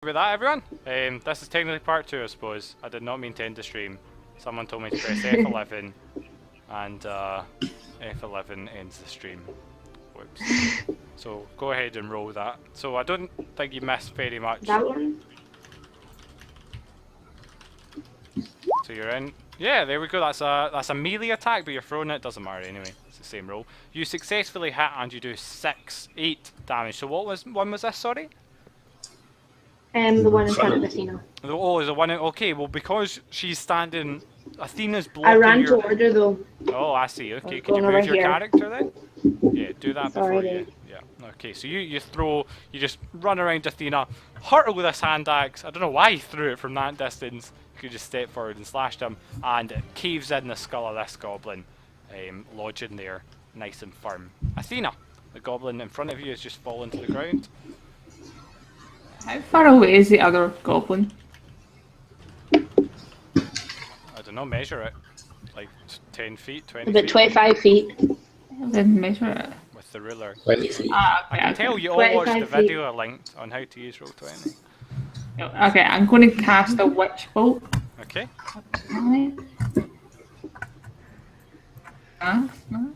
about that, everyone. This is technically part 2, I suppose. I did not mean to end the stream. Someone told me to press F11, and F11 ends the stream. Whoops. So go ahead and roll that. So I don't think you missed very much. That one? So you're in. Yeah, there we go. That's a melee attack, but you're throwing it. Doesn't matter anyway. It's the same roll. You successfully hit and you do 8 damage. So what one was this? Sorry. The one in front of Athena. Oh, is the one? Okay, well because she's standing, Athena's blocking I ran your... toward her though. Oh, I see. Okay, can you Going move over your here. character then? Yeah, do that Sorry, before you... dude. Yeah. Okay, so you just run around Athena, hurtle with this hand axe. I don't know why you threw it from that distance. You could just step forward and slash him, and it caves in the skull of this goblin, lodging there, nice and firm. Athena, the goblin in front of you has just fallen to the ground. How far away is the other goblin? I don't know, measure it. Like 10 feet, 20 About feet? 25 feet. I didn't measure it. With the ruler. 20 feet. Ah, I okay, can okay. tell you all watched the 25 feet. video I linked on how to use Roll20. Okay, I'm going to cast a witch bolt. Okay? No. No.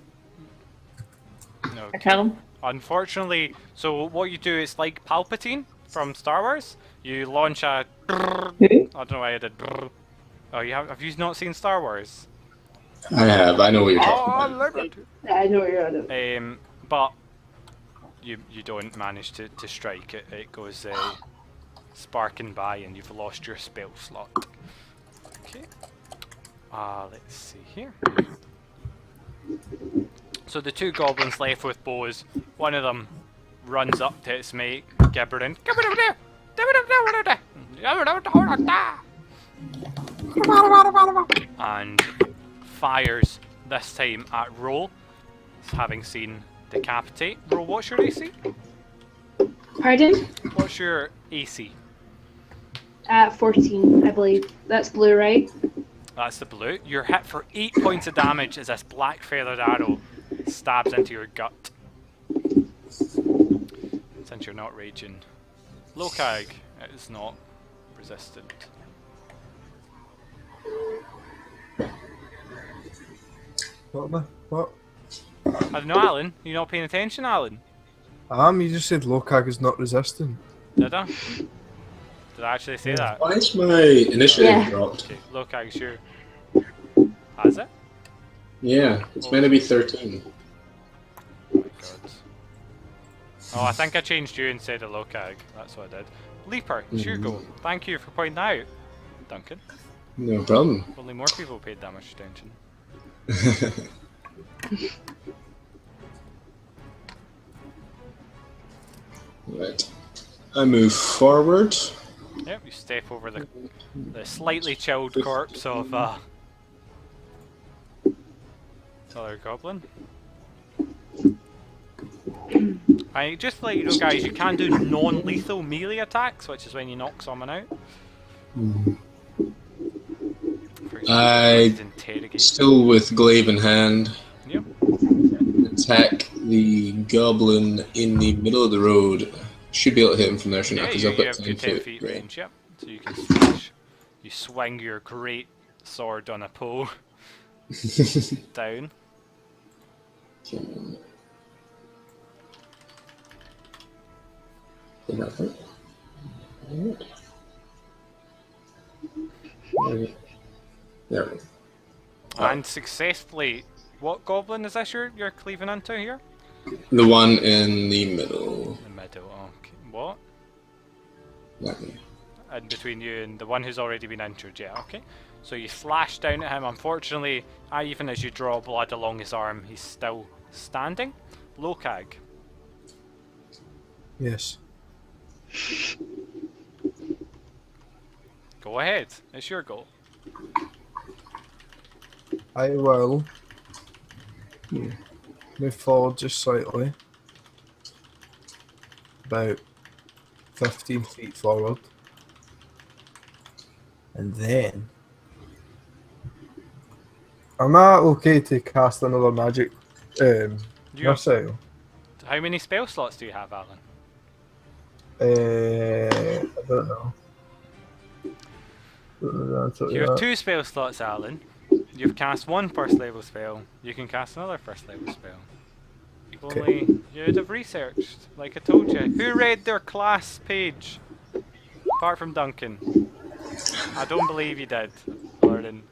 I kill him. Unfortunately, so what you do is like Palpatine from Star Wars. You launch a... I don't know why I did... Oh, have you not seen Star Wars? I have. I know what you're talking about. Liberty! I know what you're on. But you don't manage to strike it. It goes sparking by and you've lost your spell slot. Okay. Let's see here. So the two goblins left with bows. One of them runs up to its mate, gibbering, and fires this time at Roll, having seen Decapitate. Roll, what's your AC? Pardon? What's your AC? 14, I believe. That's blue, right? That's the blue. You're hit for 8 points of damage as this black feathered arrow stabs into your gut. Since you're not raging. Lokag, it is not resistant. What am I? What? I don't know, Alan. You not paying attention, Alan? You just said Lokag is not resistant. Did I? Did I actually say that? Why is my initiative Yeah. dropped? Okay, Lokag's sure. Has it? Yeah, it's meant to be 13. Oh my god. Oh, I think I changed you instead of Lokag. That's what I did. Leaper, it's your go. Thank you for pointing that out, Duncan. No problem. Only more people paid that much attention. Right. I move forward. Yep, you step over the slightly chilled corpse of other goblin. I just to let you know, guys, you can do non-lethal melee attacks, which is when you knock someone out. For example, I interrogate. still with glaive in hand. Yep. Attack the goblin in the middle of the road. Should be able to hit him from there, shouldn't Yeah, I? 'Cause you I've got have 10 good 10 foot. feet Right. range, yep. So you can slash. You swing your great sword on a pole down. Okay. Nothing. Right. There we go. And successfully, what goblin is this you're cleaving into here? The one in the middle. The middle, okay. What? That one. In between you and the one who's already been injured, yeah, okay. So you slash down at him. Unfortunately, even as you draw blood along his arm, he's still standing. Lokag. Yes. Go ahead. It's your goal. I will move forward just slightly. About 15 feet forward. And then... Am I okay to cast another magic You have- missile? How many spell slots do you have, Alan? I don't know. Don't know the answer to You have that. 2 spell slots, Alan. You've cast 1 first level spell. You can cast another first level spell. If Okay. only you'd have researched, like I told you. Who read their class page? Apart from Duncan. I don't believe you did, Gordon.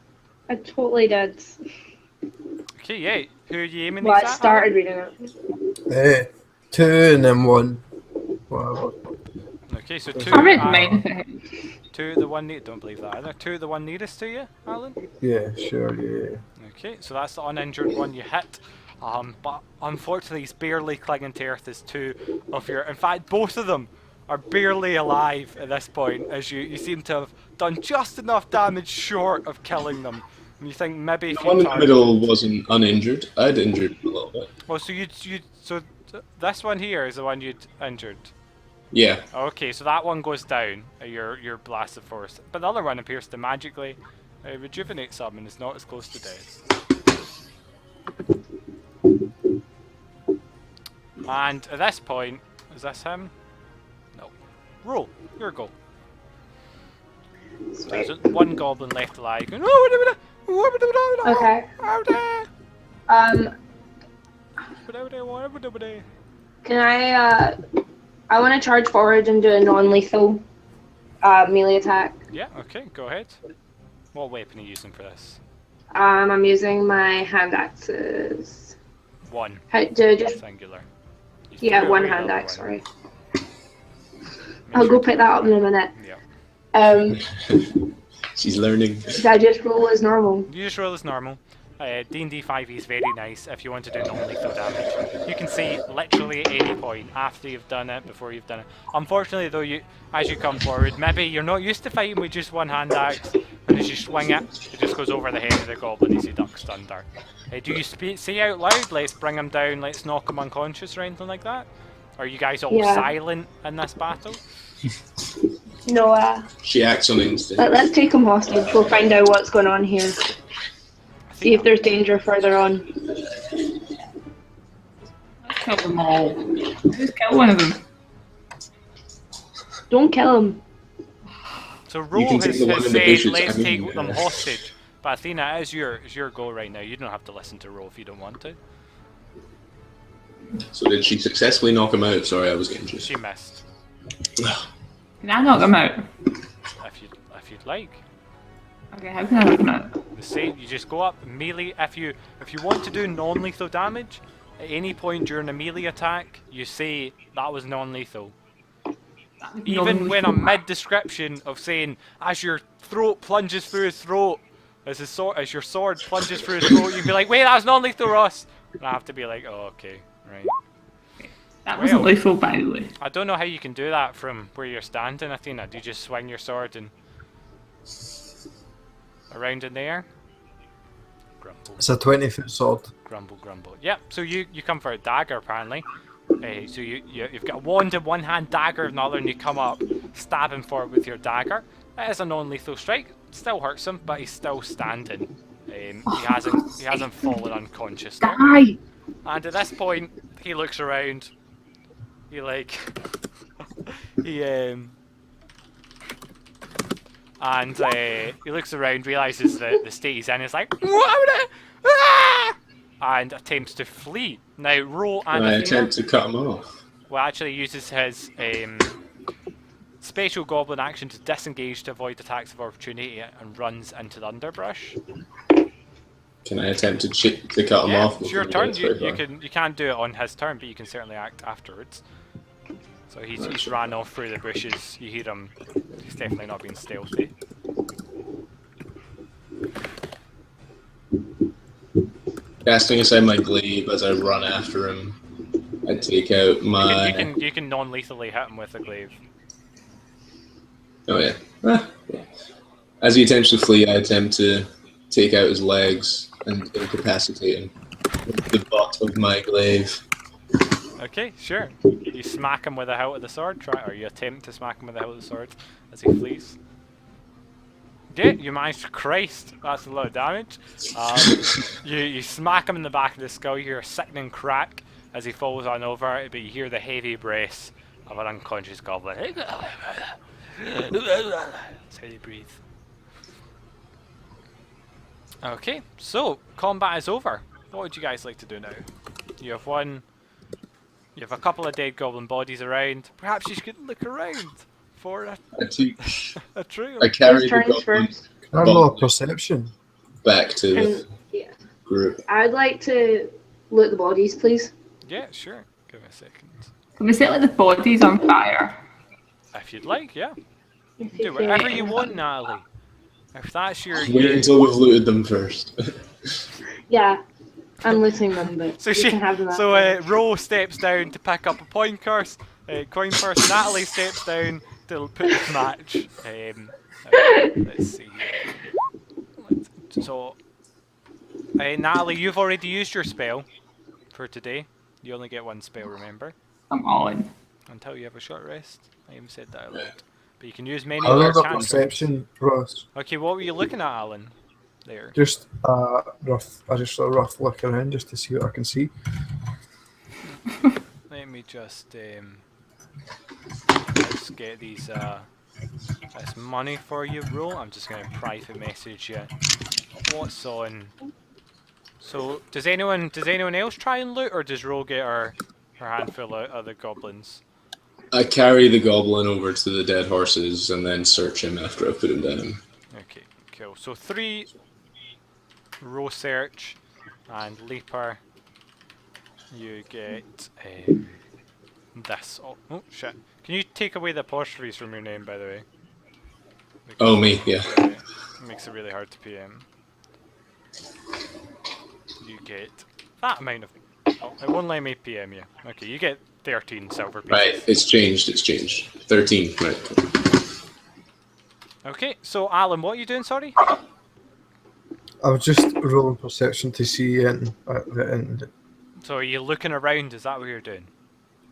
I totally did. Okay, yeah. Who are you aiming Well, these I at, started Alan? reading it. 2 and then 1. Whatever. Okay, so 2 I read at- mine if it helps. 2 the one don't believe that either. 2 the one nearest to you, Alan? Yeah, sure, yeah. Okay, so that's the uninjured one you hit. But unfortunately he's barely clinging to earth as 2 of your... In fact, both of them are barely alive at this point, as you seem to have done just enough damage short of killing them. And you think maybe if The you one in the target... middle wasn't uninjured. I'd injured him a little bit. Oh, so this one here is the one you'd injured. Yeah. Okay, so that one goes down, your blast of force. But the other one appears to magically rejuvenate some and is not as close to death. And at this point, is this him? No. Roll, your go. Sweet. There's one goblin left alive. Going, Okay. Can I want to charge forward and do a non-lethal melee attack. Yeah, okay, go ahead. What weapon are you using for this? I'm using my hand axes. One. How, do I just Singular. You yeah, threw one away the hand other axe. one. Sorry. Make I'll sure go pick that up in a minute. Yeah. She's learning. Should I just roll as normal? You just roll as normal. D&D 5e is very nice if you want to do non-lethal damage. You can see literally at any point after you've done it, before you've done it. Unfortunately though, as you come forward, maybe you're not used to fighting with just one hand axe, and as you swing it, it just goes over the head of the goblin as he ducks under. Do you say out loud, let's bring him down, let's knock him unconscious or anything like that? Are you guys all Yeah. silent in this battle? No, She acts on instinct. let's take him hostage. We'll find out what's going on here. See if there's danger further on. Let's kill them all. Just kill one of them. Don't kill him. So Ro can has take the one in the said, bushes, let's I mean, take them hostage. But Athena, it is your go right now. You don't have to listen to Ro if you don't want to. So did she successfully knock him out? Sorry, I was getting just. She missed. Can I knock them out? If you'd like. Okay, how can I knock them out? The same, you just go up melee. If you want to do non-lethal damage, at any point during a melee attack, you say that was non-lethal. Even when I'm mid-description of saying, as your throat plunges through his throat, as your sword plunges through his throat, you can be like, wait, that was non-lethal, Ross! And I have to be like, oh, okay, right. That wasn't Well. lethal, by the way. I don't know how you can do that from where you're standing, Athena. Do you just swing your sword and around in there? Grumble, It's a 20-foot sword. grumble, grumble. Yep. So you come for a dagger apparently. So you've got a wand in one hand, dagger in the other, and you come up, stab him for it with your dagger. It is a non-lethal strike. Still hurts him, but he's still standing. He hasn't fallen unconscious. There. Die! And at this point, he looks around. He like he looks around, realizes the state he's in. He's like, ah! And attempts to flee. Now, roll and I Athena, attempt to cut him off. well, actually uses his special goblin action to disengage to avoid attacks of opportunity and runs into the underbrush. Can I attempt to cut him Yeah, off? it's your before he turn. gets very far? You can't do it on his turn, but you can certainly act afterwards. So he's ran off through the bushes. You hear him. He's definitely not being stealthy. Casting aside my glaive as I run after him, I take out my. You can non-lethally hit him with a glaive. Oh yeah. Yeah. As he attempts to flee, I attempt to take out his legs and incapacitate him with the butt of my glaive. Okay, sure. You smack him with the hilt of the sword, or you attempt to smack him with the hilt of the sword as he flees. Yeah, you managed. Christ, that's a lot of damage. You smack him in the back of the skull. You hear a sickening crack as he falls on over, but you hear the heavy breaths of an unconscious goblin. That's how you breathe. Okay, so combat is over. What would you guys like to do now? You have one. You have a couple of dead goblin bodies around. Perhaps you should look around for a trail. I carry Whose the turns goblin first? Can I roll a perception? back to the And yeah, group. I'd like to loot the bodies, please. Yeah, sure. Give me a second. Can we set like the bodies on fire? If you'd like, yeah. If Do you whatever feel- you want, Natalie. If that's your... Wait until we've looted them first. Yeah, I'm looting them, but So you she, can have them. so after. Ro steps down to pick up a coin purse. Natalie steps down to put the match. Let's see. So, Natalie, you've already used your spell for today. You only get one spell, remember? I'm all in. Until you have a short rest. I even said that out loud. But you can use many I of your rolled a cantrips. perception, Ross. Okay, what were you looking at, Alan? There. Just rough. I just a rough look around just to see what I can see. Let me just let's get these this money for you, bro. I'm just gonna private message you. What's on? So does anyone else try and loot, or does Ro get her handful of the goblins? I carry the goblin over to the dead horses and then search him after I put him down. Okay, cool. So 3 Ro search and Leaper. You get this. Oh shit! Can you take away the apostrophes from your name, by the way? Because Oh, me, yeah. it makes it really hard to PM. You get that amount of. Oh, it won't let me PM you. Okay, you get 13 silver pieces. Right, it's changed. 13, right. Okay, so Alan, what are you doing? Sorry. I was just rolling perception to see it. So are you looking around? Is that what you're doing?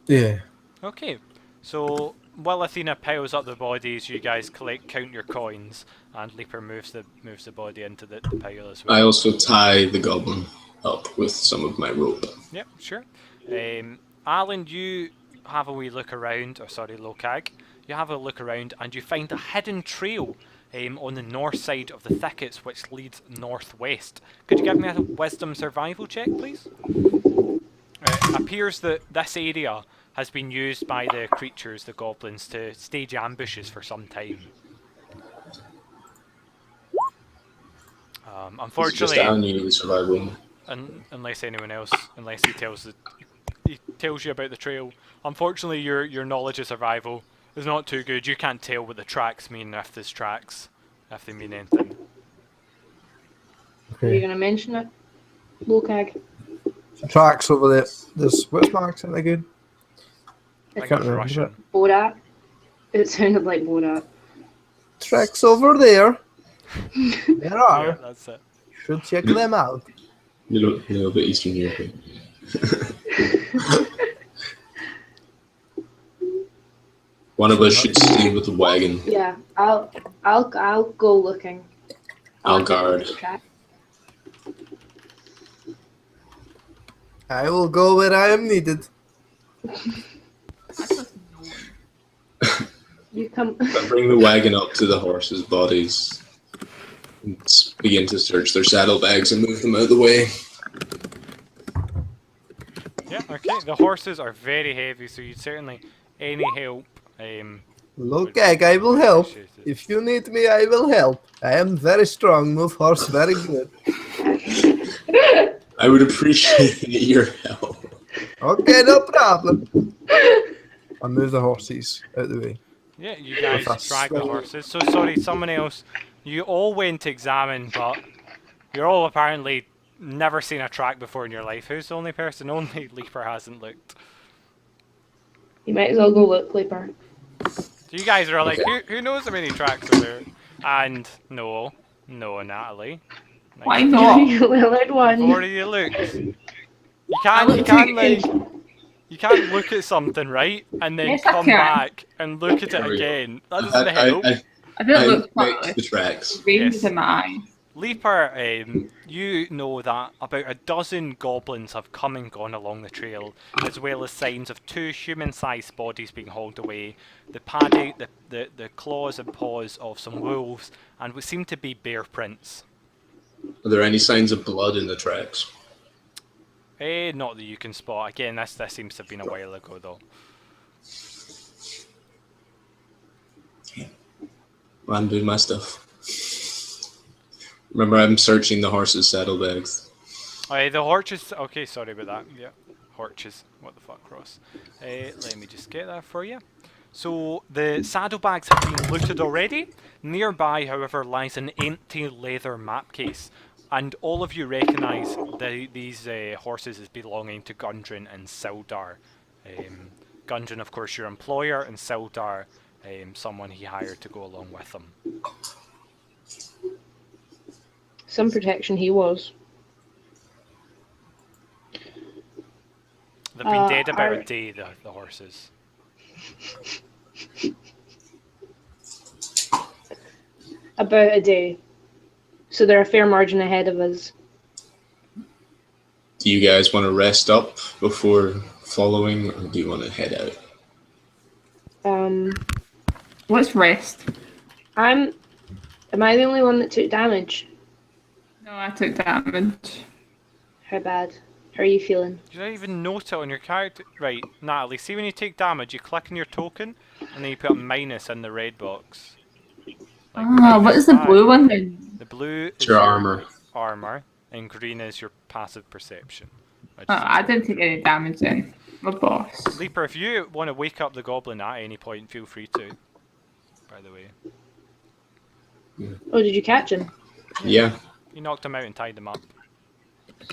Yeah. Okay, so while Athena piles up the bodies, you guys count your coins, and Leaper moves the body into the pile as well. I also tie the goblin up with some of my rope. Yep, sure. Alan, you have a wee look around, or sorry, Lokag. You have a look around, and you find a hidden trail on the north side of the thickets, which leads northwest. Could you give me a wisdom survival check, please? It appears that this area has been used by the creatures, the goblins, to stage ambushes for some time. Just Unfortunately, I need the survival. unless anyone else, unless he tells you about the trail. Unfortunately, your knowledge of survival is not too good. You can't tell what the tracks mean, if there's tracks, if they mean anything. Are you Okay. gonna mention it? Lokag. Tracks over there. There's what's my accent again? I can't think it's remember Russian. Borat. It sounded like Borat. Tracks over there. There Yeah, are. that's it. Should check them out. You know, bit Eastern European. One of us should stay with the wagon. Yeah, I'll go looking. I'll guard. Track. I will go where I am needed. You come. I bring the wagon up to the horses' bodies and begin to search their saddlebags and move them out of the way. Yeah, okay. The horses are very heavy, so you'd certainly any help. Look, Egg, I will help. Appreciate it. If you need me, I will help. I am very strong, move horse very good. I would appreciate your help. Okay, no problem. I move the horses out of the way. Yeah, you guys With a drag the swing. horses. So sorry, someone else. You all went to examine, but you're all apparently never seen a track before in your life. Who's the only person? Only Leaper hasn't looked. You might as well go look, Leaper. So you guys are like, Okay. who knows how many tracks are there? And no, Natalie. Why not? You Willard one. Before you looked. You I can't looked like too- you can't look at something, right? And then Yes, I come can. back and look at it There we go. again. That doesn't I help. I didn't look checked properly. the tracks. Veins Yes. in my eye. Leaper, you know that about a dozen goblins have come and gone along the trail, as well as signs of 2 human-sized bodies being hauled away, the padding, the claws and paws of some wolves, and what seem to be bear prints. Are there any signs of blood in the tracks? Not that you can spot. Again, this seems to have been a while ago, though. Well, I'm doing my stuff. Remember, I'm searching the horses' saddlebags. The horses. Okay, sorry about that. Yeah, horses. What the fuck, Ross? Let me just get that for you. So the saddlebags have been looted already. Nearby, however, lies an empty leather map case, and all of you recognise these horses as belonging to Gundren and Sildar. Gundren, of course, your employer, and Sildar, someone he hired to go along with him. Some protection he was. They've been dead about a day, the horses. About a day. So they're a fair margin ahead of us. Do you guys want to rest up before following, or do you want to head out? Let's rest. Am I the only one that took damage? No, I took damage. How bad? How are you feeling? You don't even note it on your character. Right, Natalie, see when you take damage, you click on your token, and then you put a minus in the red box. Like, what is the blue one then? The blue It's is your armor. armor, and green is your passive perception. I didn't take any damage then. My boss. Leaper, if you want to wake up the goblin at any point, feel free to. By the way. Oh, did you catch him? Yeah. You knocked him out and tied him up.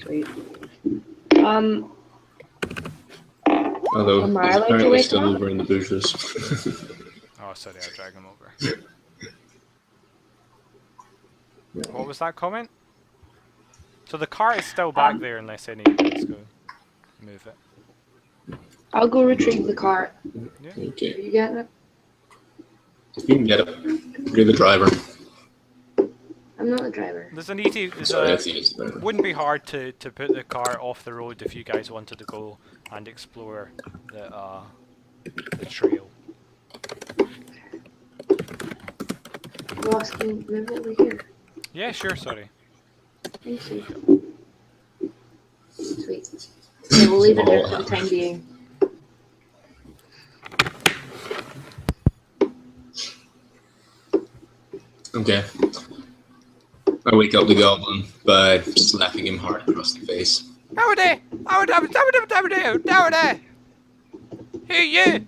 Sweet. Although Am I he's allowed to apparently wake still up? over in the bushes. Oh, sorry, I dragged him over. What was that comment? So the cart is still back there unless anybody's going to move it. I'll go retrieve the cart. Yeah. Are Okay. you getting it? You can get it. You're the driver. I'm not the driver. There's an easy. Sorry, I think it's the driver. Wouldn't be hard to put the car off the road if you guys wanted to go and explore the trail. Ross, can you move over here? Yeah, sure. Sorry. Thank you. Sweet. Okay, we'll leave it there for the time being. Okay. I wake up the goblin by slapping him hard across the face. Howdy! Howdy! Who you?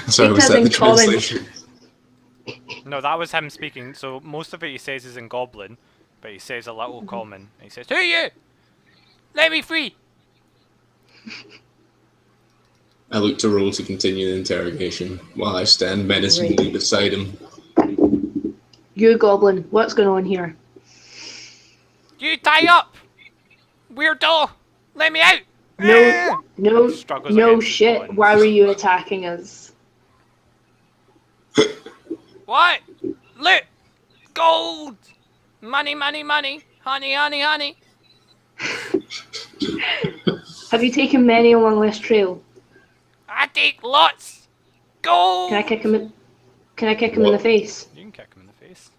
Sorry, was that the translation? No, that was him speaking. So most of it he says is in Goblin, but he says a little common. He says, "Who you? Let me free!" I look to roll to continue the interrogation while I stand menacingly beside him. You goblin, what's going on here? You tie up! Weirdo! Let me out! Struggles No against his shit. bonds. Why were you attacking us? What? Loot! Gold! Money, money, money! Honey, honey, honey! Have you taken many along this trail? I take lots! Gold! Can I kick him in? Can I kick him in the face? You can kick him in the face.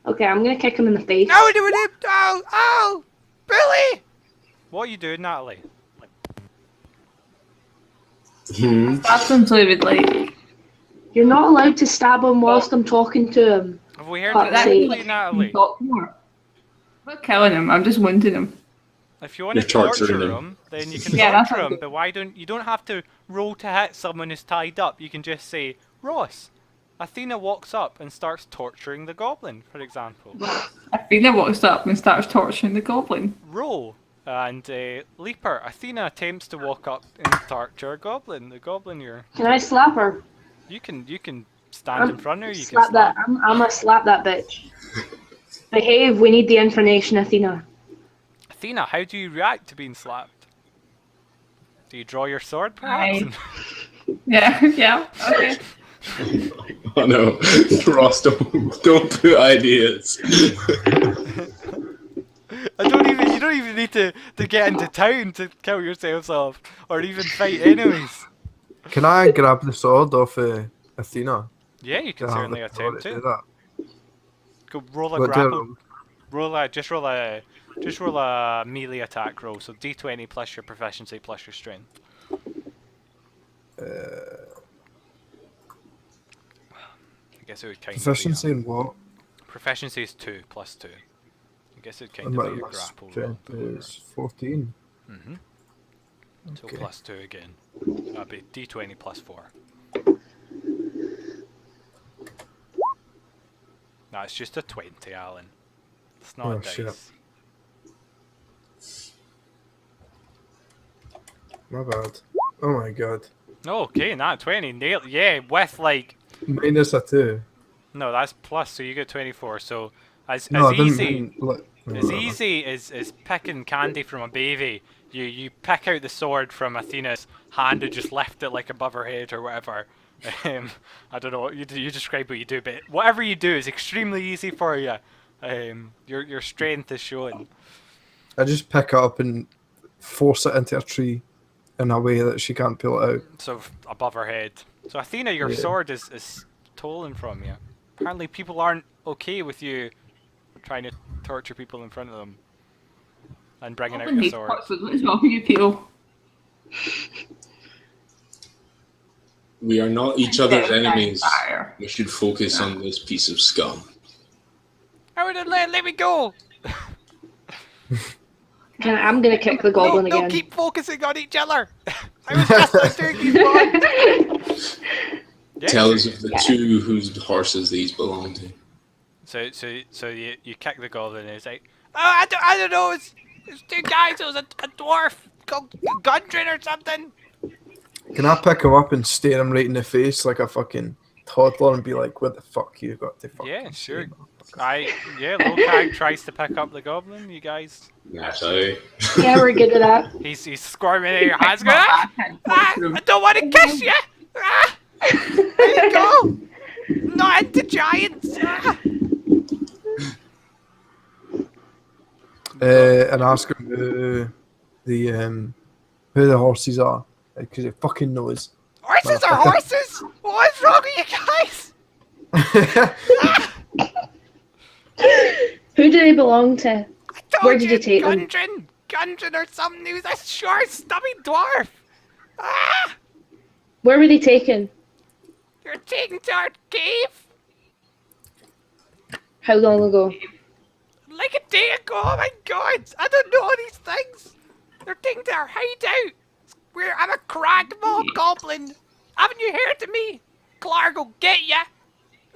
Okay, I'm gonna kick him in the face. No, do it! Ow! Ow! Billy! What are you doing, Natalie? That's until he would like. You're not allowed to stab him whilst I'm talking to him. Have we heard Fuck's that sake. play, Natalie? Talk more. I'm not killing him. I'm just wounding him. If you want to You're torturing torture him. him, then you can Yeah, that's torture what him. But why don't you don't have to roll to hit someone who's tied up? You can just say, Ross. Athena walks up and starts torturing the goblin, for example. Athena walks up and starts torturing the goblin. Roll. And Leaper, Athena attempts to walk up and torture a goblin. The goblin Can I slap her? you can stand in front of her, you slap can slap. that. I'm gonna slap that bitch. Behave. We need the information, Athena. Athena, how do you react to being slapped? Do you draw your sword, perhaps? Yeah, yeah, okay. Oh no, Ross, don't put ideas. You don't even need to get into town to kill yourselves off, or even fight enemies. Can I grab the sword off Athena? Yeah, you can Do I have certainly the power attempt to do to. that? Go roll a What do I grapple. Just roll a melee attack roll. So D20 plus your proficiency plus your strength. roll? I guess it would kind of Proficiency be. in what? Proficiency is 2 plus 2. I guess it would kind And of my be your grapple roll. strength is 14. Mm-hmm. So Okay. plus 2 again. That'd be D20 plus 4. No, it's just a 20, Alan. It's not Oh, a dice. shit. My bad. Oh my god. Okay, not 20. Nail. Yeah, with like. Minus a 2. No, that's plus, so you get 24. So as No, I didn't easy. mean, like, As whatever. easy as picking candy from a baby, you pick out the sword from Athena's hand and just lift it like above her head or whatever. I don't know what you do. You describe what you do, but whatever you do is extremely easy for you. Your strength is shown. I just pick it up and force it into a tree in a way that she can't pull it out. So above her head. So Athena, your Yeah. sword is stolen from you. Apparently, people aren't okay with you trying to torture people in front of them and bringing out your sword. What's wrong with you people? We are not each other's Okay, enemies. fire. We should focus on this piece of scum. I wouldn't let me go. I'm gonna kick the goblin No, again. keep focusing on each other. I was just doing these ones. Yeah, Tell so- us of the two whose horses these belong to. So you kick the goblin and it's like, oh, I don't know, it's two guys, it was a dwarf called Gundren or something. Can I pick him up and stare him right in the face like a fucking toddler and be like, what the fuck you got to fucking Yeah, sure. say?" Locag tries to pick up the goblin, you guys. That's how. Yeah, we're good with that. He's squirming in your hands going, I don't want to kiss you! Ah, there you go! Not into giants! Ah. And ask him who the horses are, because he fucking knows. Horses are horses! What's wrong with you guys? Who do they belong to? I told Where did you take them? Gundren or something, he was a short, stubby dwarf! Ah! Where were they taken? You're taken to our cave! How long ago? Like a day ago, oh my god! I don't know all these things! They're taken to our hideout! I'm a cracked goblin! Haven't you heard of me? Clark will get ya!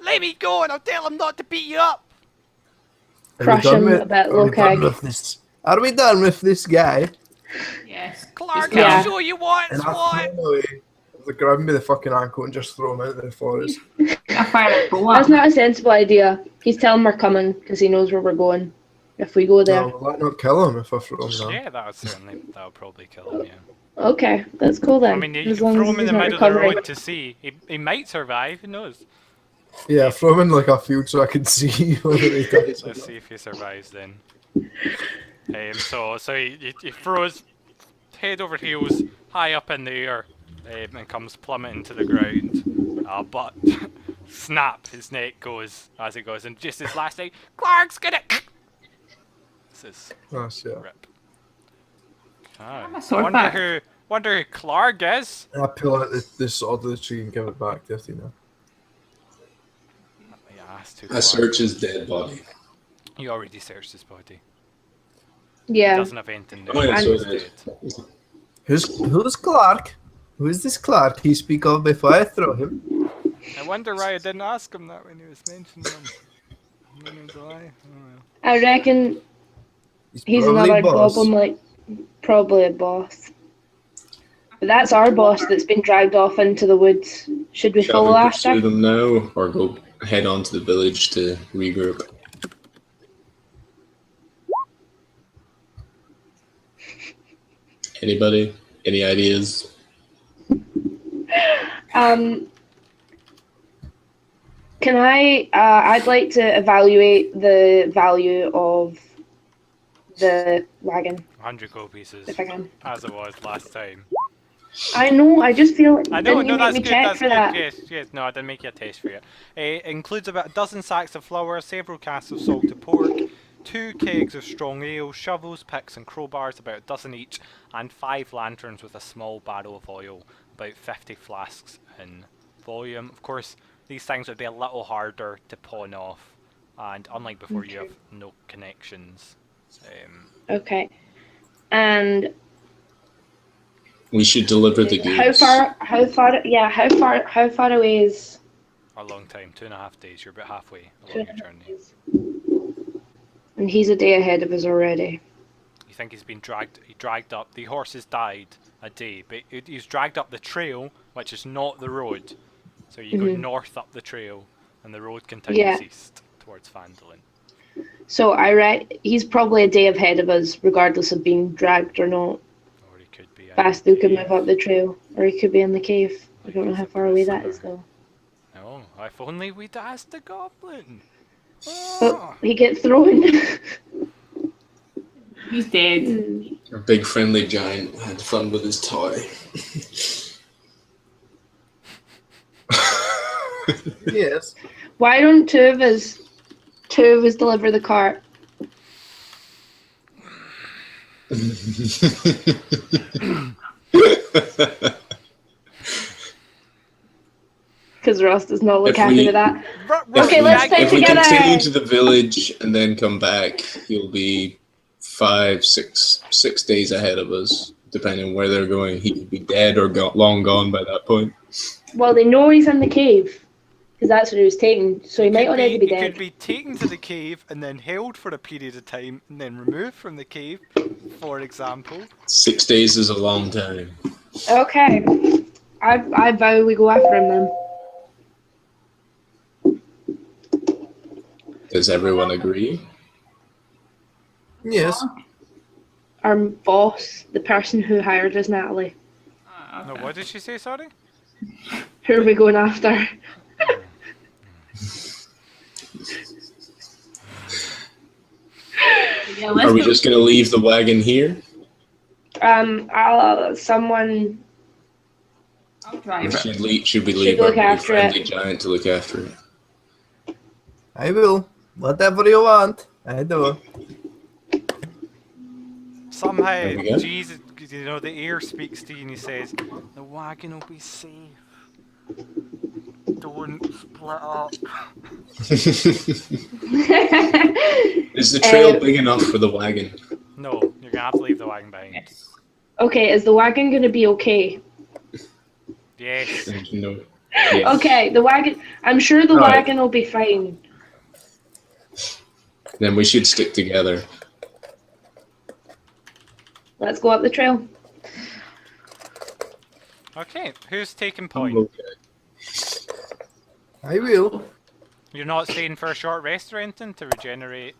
Let me go and I'll tell him not to beat you up! Crush him a bit, Locag. Are we done with this guy? Yes. Clark, Yeah. I'll show you what's And I what! throw him away. They grab me the fucking ankle and just throw him out of the forest. I fire a bow That's at him. not a sensible idea. He's telling we're coming because he knows where we're going. If we go there. No, will that not kill him if I throw him down? Yeah, that would probably kill him, yeah. Okay, that's cool then. I mean, you as can long throw as him in he's the not middle of the recovering. road to see. He might survive, who knows? Yeah, throw him in like a field so I can see whether he dies. or Let's not. see if he survives then. So he throws head over heels high up in the air and comes plummeting to the ground. But snap, his neck goes as he goes, and just his last thing, Clark's gonna. This is Oh shit. rip. Ah, my sword back. wonder who Clark is. I pull out the sword of the tree and give it back to Athena. Yeah, that's too I Clark. search his dead body. You already searched his body. Yeah. He doesn't have anything new. Oh, yeah, so He's it is. dead. Who's Clark? Who is this Clark he speak of before I throw him? I wonder why I didn't ask him that when he was mentioning him. Neither do I. Oh, well. I reckon he's probably another boss. goblin, like, probably a boss. But that's our boss that's been dragged off into the woods. Should we Shall follow we after? pursue them now, or go head on to the village to regroup? Anybody? Any ideas? Can I? I'd like to evaluate the value of the wagon 100 gold pieces, if I can. as it was last time. I know. I just feel. I know, Didn't you no, make that's me good, check that's for good, that? yes, yes, no, I didn't make you a test for it. It includes about a dozen sacks of flour, several casks of salted pork, 2 kegs of strong ale, shovels, picks and crowbars, about a dozen each, and 5 lanterns with a small barrel of oil, about 50 flasks in volume. Of course, these things would be a little harder to pawn off, and unlike before, you have no connections. Okay. And We should deliver the goods. how far away is A long time, 2.5 days, you're about halfway along your journey. and he's a day ahead of us already. You think he dragged up, the horses died a day, but he's dragged up the trail, which is not the road. So you go north up the trail, and the road continues east towards Phandalin. So he's probably a day ahead of us, regardless of being dragged or not. Or he could be Bastu could move up the trail, or he could be in the cave. I don't know how far away that is, though. No, if only we'd asked the goblin. Oh, he gets thrown. He's dead. Our big friendly giant had fun with his toy. Yes. Why don't two of us deliver the cart? Because Ross does not look happy with that. Okay, let's stay If we together. continue to the village and then come back, he'll be 6 days ahead of us, depending on where they're going. He could be dead or long gone by that point. Well, they know he's in the cave, because that's where he was taken, so he might already be He dead. could be taken to the cave and then held for a period of time and then removed from the cave, for example. 6 days is a long time. Okay. I vow we go after him then. Does everyone agree? Yes. Our boss, the person who hired us, Natalie. No, what did she say, sorry? Who are we going after? Yeah, Are we just going to leave the wagon here? Someone. I'll Or drive it. should we Should leave our look big after friendly it. giant to look after it? I will. Whatever you want. I do. Somehow, There we go. Jesus, you know, the air speaks to you and he says, the wagon will be safe. Don't split up. Is the trail big enough for the wagon? No, you're gonna have to leave the wagon behind. Okay, is the wagon going to be okay? Yes. No. Yes. Okay, the wagon. I'm sure the Right. wagon will be fine. Then we should stick together. Let's go up the trail. Okay, who's taking point? Okay. I will. You're not staying for a short rest or anything to regenerate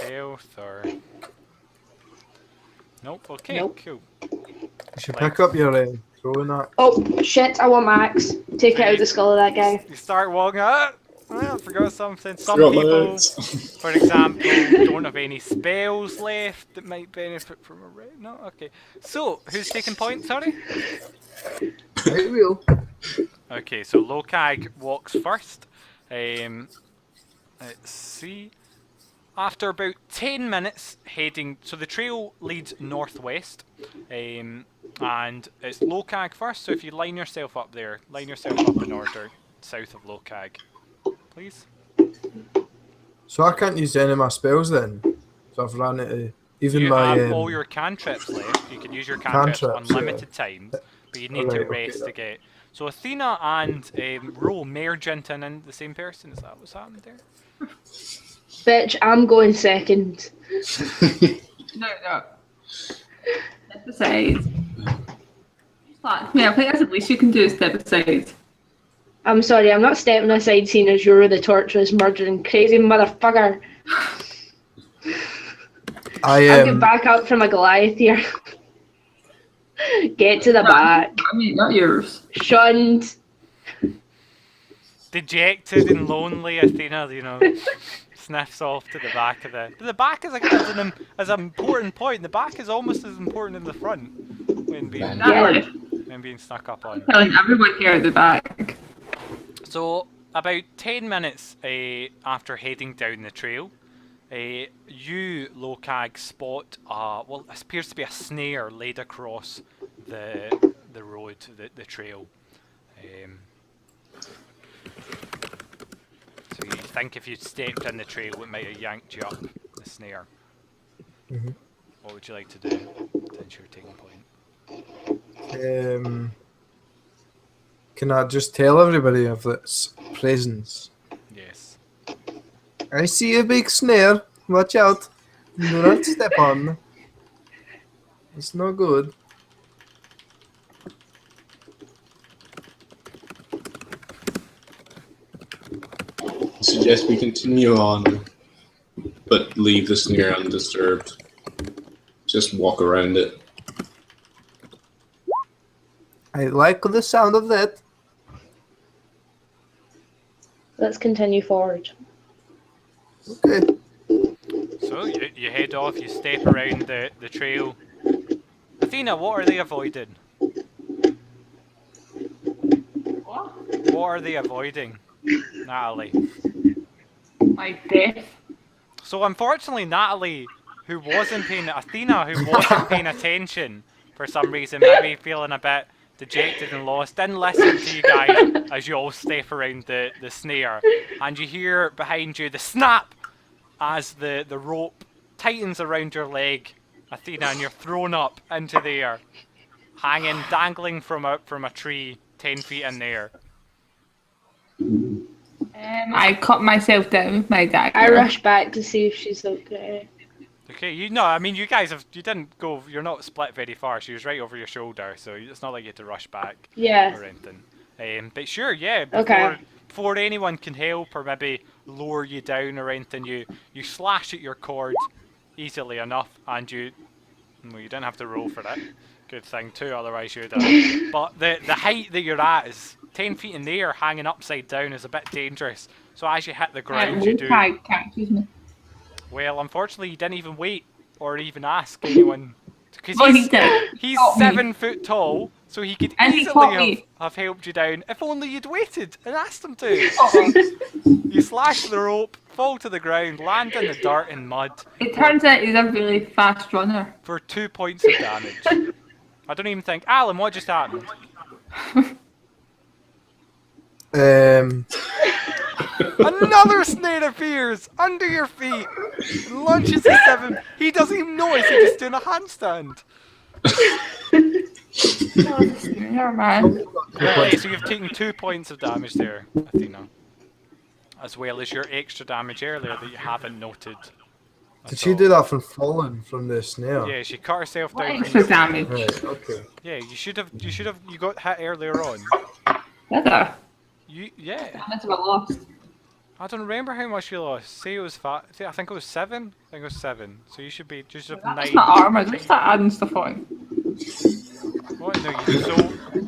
health or... Nope, okay, Nope. cool. You should pick up your throwing axe. Oh, shit, I want my axe. Take out the skull of that guy. You start walking out. I forgot something. Some Forgot my people, axe. for example, don't have any spells left that might benefit from a red. No, okay. So, who's taking point? Sorry. I will. Okay, so Lokag walks first. Let's see. After about 10 minutes heading, so the trail leads northwest, and it's Lokag first. So if you line yourself up there, line yourself up in order south of Lokag, please. So I can't use any of my spells then. So I've ran it. Even You my. have all your cantrips left. You can use your cantrips Cantrips, unlimited times, but you need to Alright, okay, rest yeah. to get. So Athena and Ro merge into the same person. Is that what's happened there? Bitch, I'm going second. No. Step aside. Yeah, I think that's the least you can do is step aside. I'm sorry, I'm not stepping aside seeing as you're the torturous, murdering, crazy motherfucker. I I'll get back up from a Goliath here. Get to the back. I mean, not yours. Shunned. dejected and lonely Athena, you know, sniffs off to the back of the. But the back is an important point. The back is almost as important as the front when being snuck up on. Telling everyone here at the back. So about 10 minutes after heading down the trail, you, Lokag, spot well, it appears to be a snare laid across the road, the trail. So you think if you'd stepped in the trail, it might have yanked you up the snare. Mm-hmm. What would you like to do since you're taking point? Can I just tell everybody of its presence? Yes. I see a big snare. Watch out. Do not step on. It's no good. I suggest we continue on, but leave the snare undisturbed. Just walk around it. I like the sound of that. Let's continue forward. Okay. So you head off, you step around the trail. Athena, what are they avoiding? What are they avoiding, Natalie? My death. So unfortunately, Natalie, who wasn't paying attention for some reason, maybe feeling a bit dejected and lost, didn't listen to you guys as you all step around the snare, and you hear behind you the snap as the rope tightens around your leg, Athena, and you're thrown up into the air, hanging, dangling from a tree 10 feet in the air. I cut myself down with my dagger. I rush back to see if she's okay. Okay, you didn't go, you're not split very far, she was right over your shoulder, so it's not like you had to rush back Yeah. or anything. But sure, yeah, Okay. before anyone can help or maybe lower you down or anything, you slash at your cord easily enough, and you didn't have to roll for that. Good thing too, otherwise you'd have. But the height that you're at is 10 feet in the air, hanging upside down, is a bit dangerous. So as you hit the ground, you do. Catches me. Well, unfortunately, you didn't even wait or even ask anyone. Because Well, he did. he's Caught me. 7 foot tall, so he could And he caught easily me. have helped you down if only you'd waited and asked him to. Oh, You slash the rope, fall to the ground, land in the dirt and mud it turns out he's a really fast runner. for 2 points of damage. I don't even think. Alan, what just happened? Another snare appears under your feet, launches a 7. He doesn't even notice he's just doing a handstand. Never mind. Okay, so you've taken 2 points of damage there, Athena. As well as your extra damage earlier that you haven't noted. Did she do that from falling from the snare? Yeah, she cut herself What down. extra damage? Right, okay. Yeah, you got hit earlier on. Did I? Yeah. How much have I lost? I don't remember how much you lost. Say it was I think it was 7. I think it was 7. So you should be just have That's 9. not armor. Don't start adding stuff on. What? No, so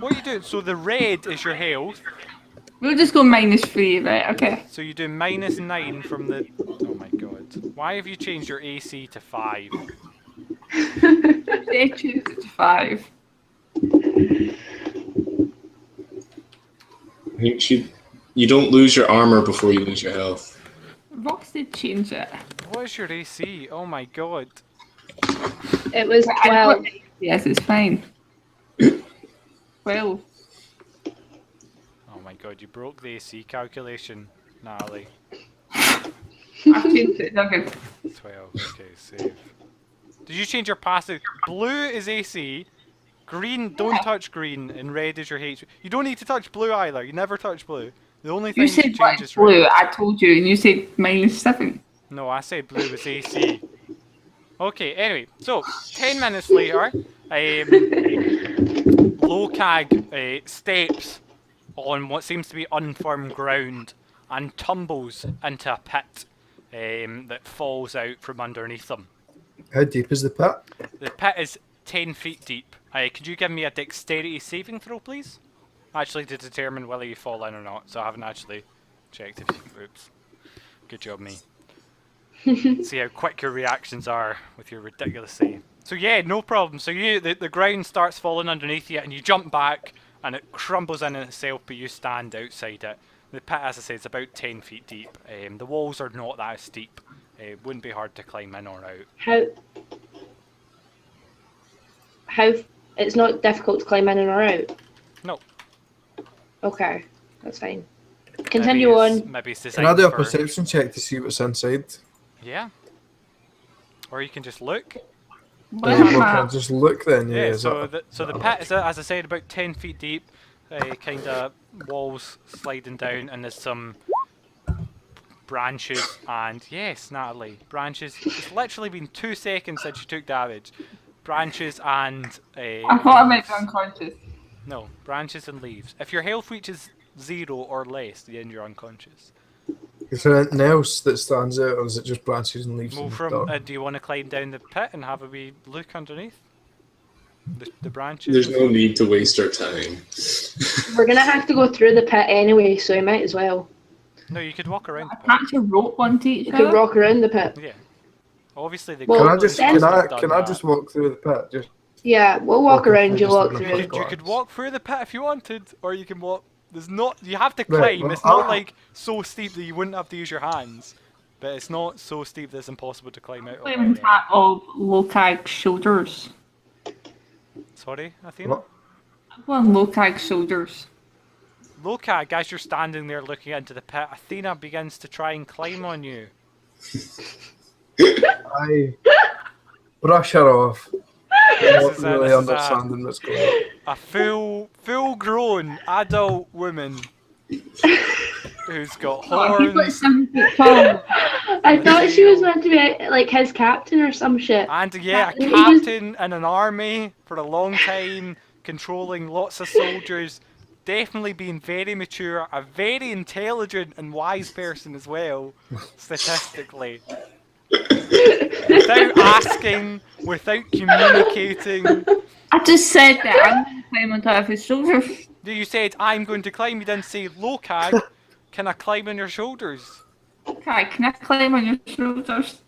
what are you doing? So the red is your health. We'll just go -3, right? Okay. So you do -9 from the. Oh my god! Why have you changed your AC to 5? They choose it to 5. I think you don't lose your armor before you lose your health. Ross did change it. What is your AC? Oh my god! It was I 12. put- Yes, it's fine. 12. Oh my god! You broke the AC calculation, Natalie. I've changed it. Okay. 12. Okay, save. Did you change your passive? Blue is AC. Green, don't touch green, and red is your H. You don't need to touch blue either. You never touch blue. The only thing You you said change what is blue. red. I told you, and you said -7. No, I said blue was AC. Okay, anyway, so 10 minutes later, Lokag steps on what seems to be unfirm ground and tumbles into a pit that falls out from underneath him. How deep is the pit? The pit is 10 feet deep. Could you give me a dexterity saving throw, please, actually to determine whether you fall in or not. So I haven't actually checked if you... Oops. Good job, me. See how quick your reactions are with your ridiculous save. So yeah, no problem. So the ground starts falling underneath you and you jump back and it crumbles in itself, but you stand outside it. The pit, as I say, is about 10 feet deep. The walls are not that steep. It wouldn't be hard to climb in or out. How it's not difficult to climb in and or out? No. Okay, that's fine. Continue on. Maybe it's Can I designed do a for... perception check to see what's inside? Yeah. Or you can just look. Where's the Can I map? just look then? Yeah, is so that- the pit is, as I said, about 10 feet deep. Kind of walls sliding down, and there's some branches. And yes, Natalie, branches. It's literally been 2 seconds since you took damage. Branches and I thought I might be unconscious. no, branches and leaves. If your health reaches 0 or less, then you're unconscious. Is there anything else that stands out, or is it just branches and leaves? Move and from. dark? Do you want to climb down the pit and have a wee look underneath the branches? There's no need to waste our time. We're gonna have to go through the pit anyway, so we might as well. No, you could walk around the pit. Attach a rope onto each We could other. walk around the pit. Yeah. Obviously, the Well, Can I goblins just then- must can I have done can I that. just walk through the pit? Just Yeah, we'll walk Okay, around. You just walk let me through. look. You could walk through the pit if you wanted, or you can walk. There's not. You have to Right, climb. well, It's not I'll- like so steep that you wouldn't have to use your hands, but it's not so steep that it's impossible to climb out. On top of Lokag's shoulders. Sorry, Athena. What? On Lokag's shoulders. Lokag, as you're standing there looking into the pit, Athena begins to try and climb on you. I brush her off. I'm This not is really this is understanding what's going on. a full-grown adult woman who's got He's like horns 7 feet tall. I thought she was meant to be like his captain or some shit. and yeah, a He was- captain in an army for a long time, controlling lots of soldiers. Definitely being very mature, a very intelligent and wise person as well, statistically. Without asking, without communicating. I just said that I'm going to climb on top of his shoulders. You said, I'm going to climb. You didn't say, Lokag, can I climb on your shoulders? Okay, can I climb on your shoulders?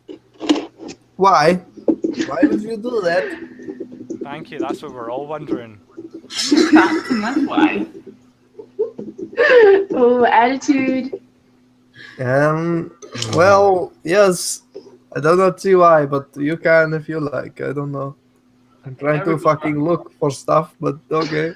Why? Why would you do that? Thank you, that's what we're all wondering. Captain, that's why. Oh, attitude. Well, yes. I do not see why, but you can if you like. I don't know. I'm trying to fucking look for stuff, but okay.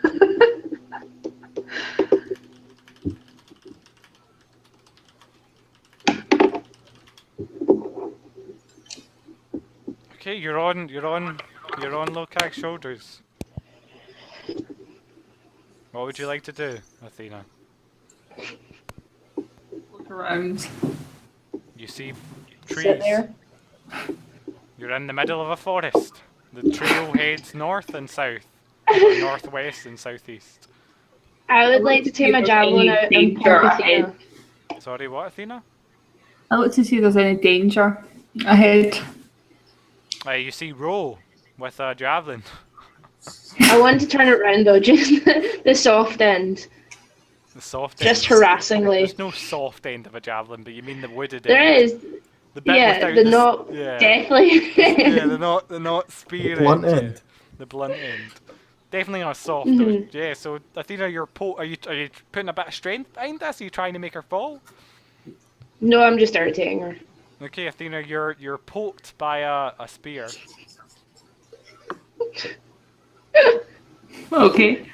Okay, you're on Lokag's shoulders. What would you like to do, Athena? Look around. You see Sit trees. there. You're in the middle of a forest. The trail heads north and south, or northwest and southeast. I would like to take my javelin out and poke Athena. Sorry, what, Athena? I look to see if there's any danger ahead. You see Ro with a javelin. I want to turn it round though, just the soft end. The soft end. Just harassingly. There's no soft end of a javelin, but you mean the wooded There end. is. The bit Yeah, without the s- not yeah. deathly. Yeah, the not spear Blunt end. end. The blunt end. Definitely not soft. Mhm. Yeah. So Athena, are you putting a bit of strength behind this? Are you trying to make her fall? No, I'm just irritating her. Okay, Athena, you're poked by a spear. Okay.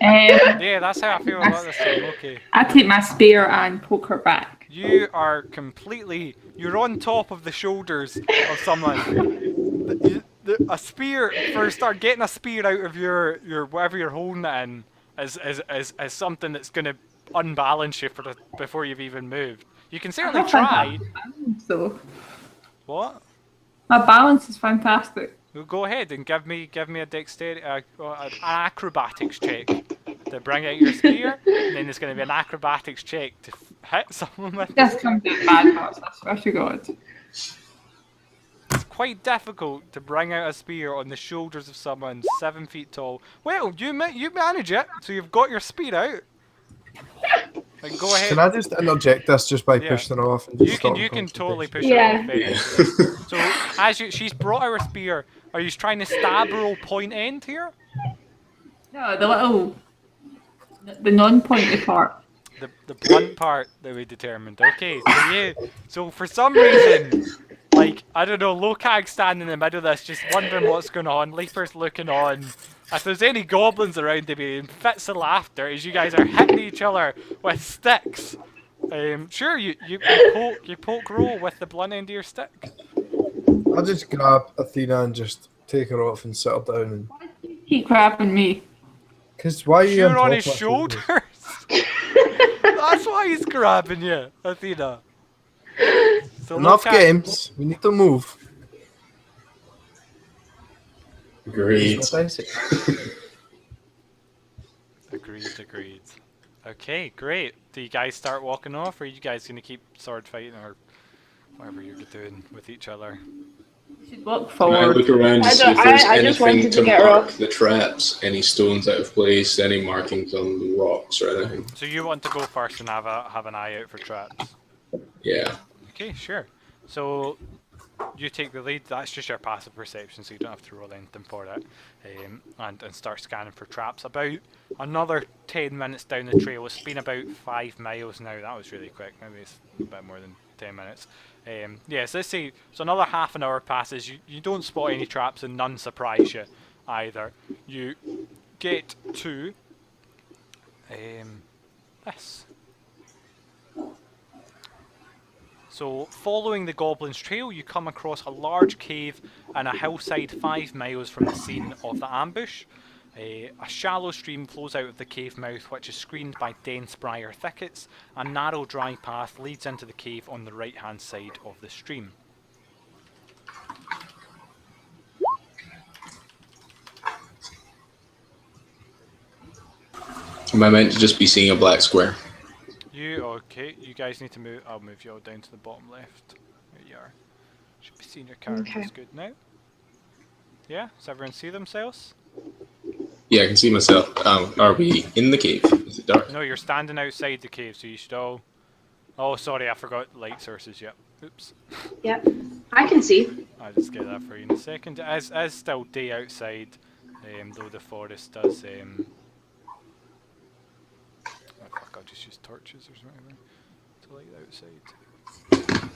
Yeah, that's how I feel about this game. Okay. I take my spear and poke her back. You are completely. You're on top of the shoulders of someone. A spear, for a start, getting a spear out of your whatever you're holding it in is something that's going to unbalance you before you've even moved. You can certainly try. So What? my balance is fantastic. Well, go ahead and give me a dexterity, an acrobatics check to bring out your spear, and then there's going to be an acrobatics check to hit someone with. This comes out bad parts, I swear to God. It's quite difficult to bring out a spear on the shoulders of someone 7 feet tall. Well, you manage it, so you've got your spear out. And go ahead. Can I just interject this just by Yeah. pushing her off and just You stopping can totally push Yeah. her off. Very easily. So as she's brought out her spear, are you trying to stab her old point end here? No, the non-pointy part. The blunt part that we determined. Okay, so for some reason, like, I don't know, Lokag standing in the middle of this, just wondering what's going on. Leaper's looking on. If there's any goblins around to be in fits of laughter as you guys are hitting each other with sticks. Sure, you poke roll with the blunt end of your stick. I'll just grab Athena and just take her off and sit her down. And... Keep grabbing me. Cause why are you You're on top his of my shoulders? shoulders. That's why he's grabbing you, Athena. So Enough Lokag- games. We need to move. Great. That's what I say. Agreed. Okay, great. Do you guys start walking off, or are you guys gonna keep sword fighting, or whatever you're doing with each other? You should walk I forward. look around to see if there's I just anything wanted to to get her mark off. the traps, any stones out of place, any markings on the rocks or anything. So you want to go first and have an eye out for traps. Yeah. Okay, sure. So you take the lead. That's just your passive perception, so you don't have to roll anything for it. And start scanning for traps. About another 10 minutes down the trail. It's been about 5 miles now. That was really quick. Maybe it's a bit more than 10 minutes. Yeah, so let's say so another half an hour passes. You don't spot any traps, and none surprise you either. You get to this. So, following the goblin's trail, you come across a large cave and a hillside 5 miles from the scene of the ambush. A shallow stream flows out of the cave mouth, which is screened by dense briar thickets. A narrow dry path leads into the cave on the right hand side of the stream. Am I meant to just be seeing a black square? Okay, you guys need to move. I'll move you all down to the bottom left. There you are. Should be seeing your characters Okay. good now. Yeah, does everyone see themselves? Yeah, I can see myself. Are we in the cave? Is it dark? No, you're standing outside the cave, so you should all... Oh, sorry, I forgot light sources, yep. Oops. Yep. I can see. I'll just get that for you in a second. It is still day outside, though the forest does... Oh fuck, I'll just use torches or something to light the outside.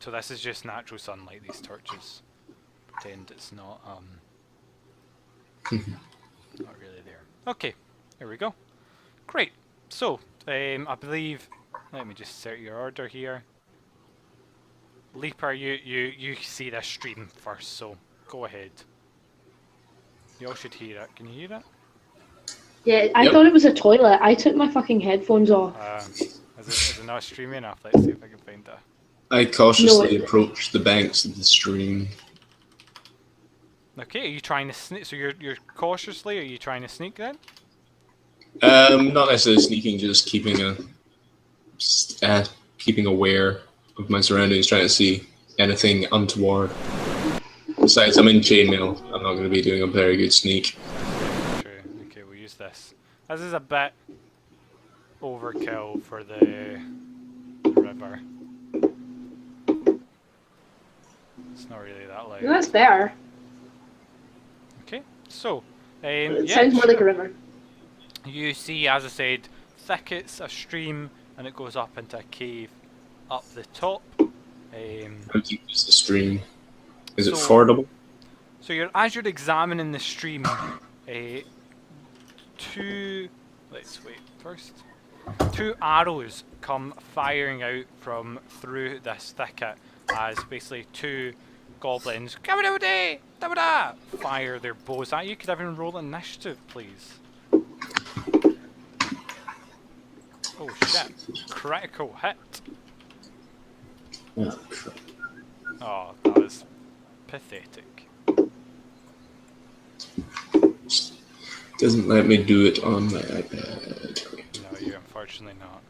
So this is just natural sunlight, these torches. Pretend it's not not really there. Okay, there we go. Great. So, I believe, let me just set your order here. Leaper, you see this stream first, so go ahead. You all should hear it. Can you hear it? Yeah, I Yep. thought it was a toilet. I took my fucking headphones off. Is it not streaming enough? Let's see if I can find that. I cautiously No, approach the banks of the stream. Okay, are you trying to sneak? So you're cautiously, are you trying to sneak then? Not necessarily sneaking, just keeping aware of my surroundings, trying to see anything untoward. Besides, I'm in chainmail. I'm not going to be doing a very good sneak. True. Okay, we'll use this. This is a bit overkill for the river. It's not really that loud. That's better. Okay, so It yeah, sounds more like a sure. river. You see, as I said, thickets, a stream, and it goes up into a cave up the top. How deep is the stream? Is it So- fordable? So as you're examining the stream, let's wait first. 2 arrows come firing out from through this thicket as basically 2 goblins fire their bows at you. Could everyone roll initiative, please? Oh shit! Critical hit. Oh, crap. Oh, that was pathetic. Doesn't let me do it on my iPad. No, you unfortunately not.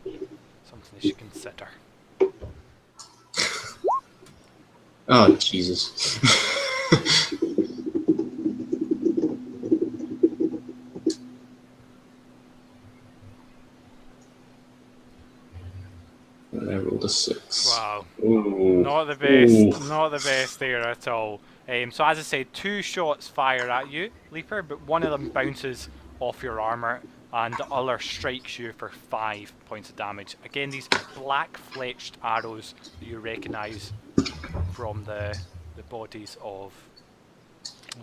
Something you should consider. Oh, Jesus. And I rolled a 6. Wow. Ooh. Not the best. Ooh. Not the best there at all. So as I said, 2 shots fire at you, Leaper, but one of them bounces off your armor and the other strikes you for 5 points of damage. Again, these black-fletched arrows that you recognise from the bodies of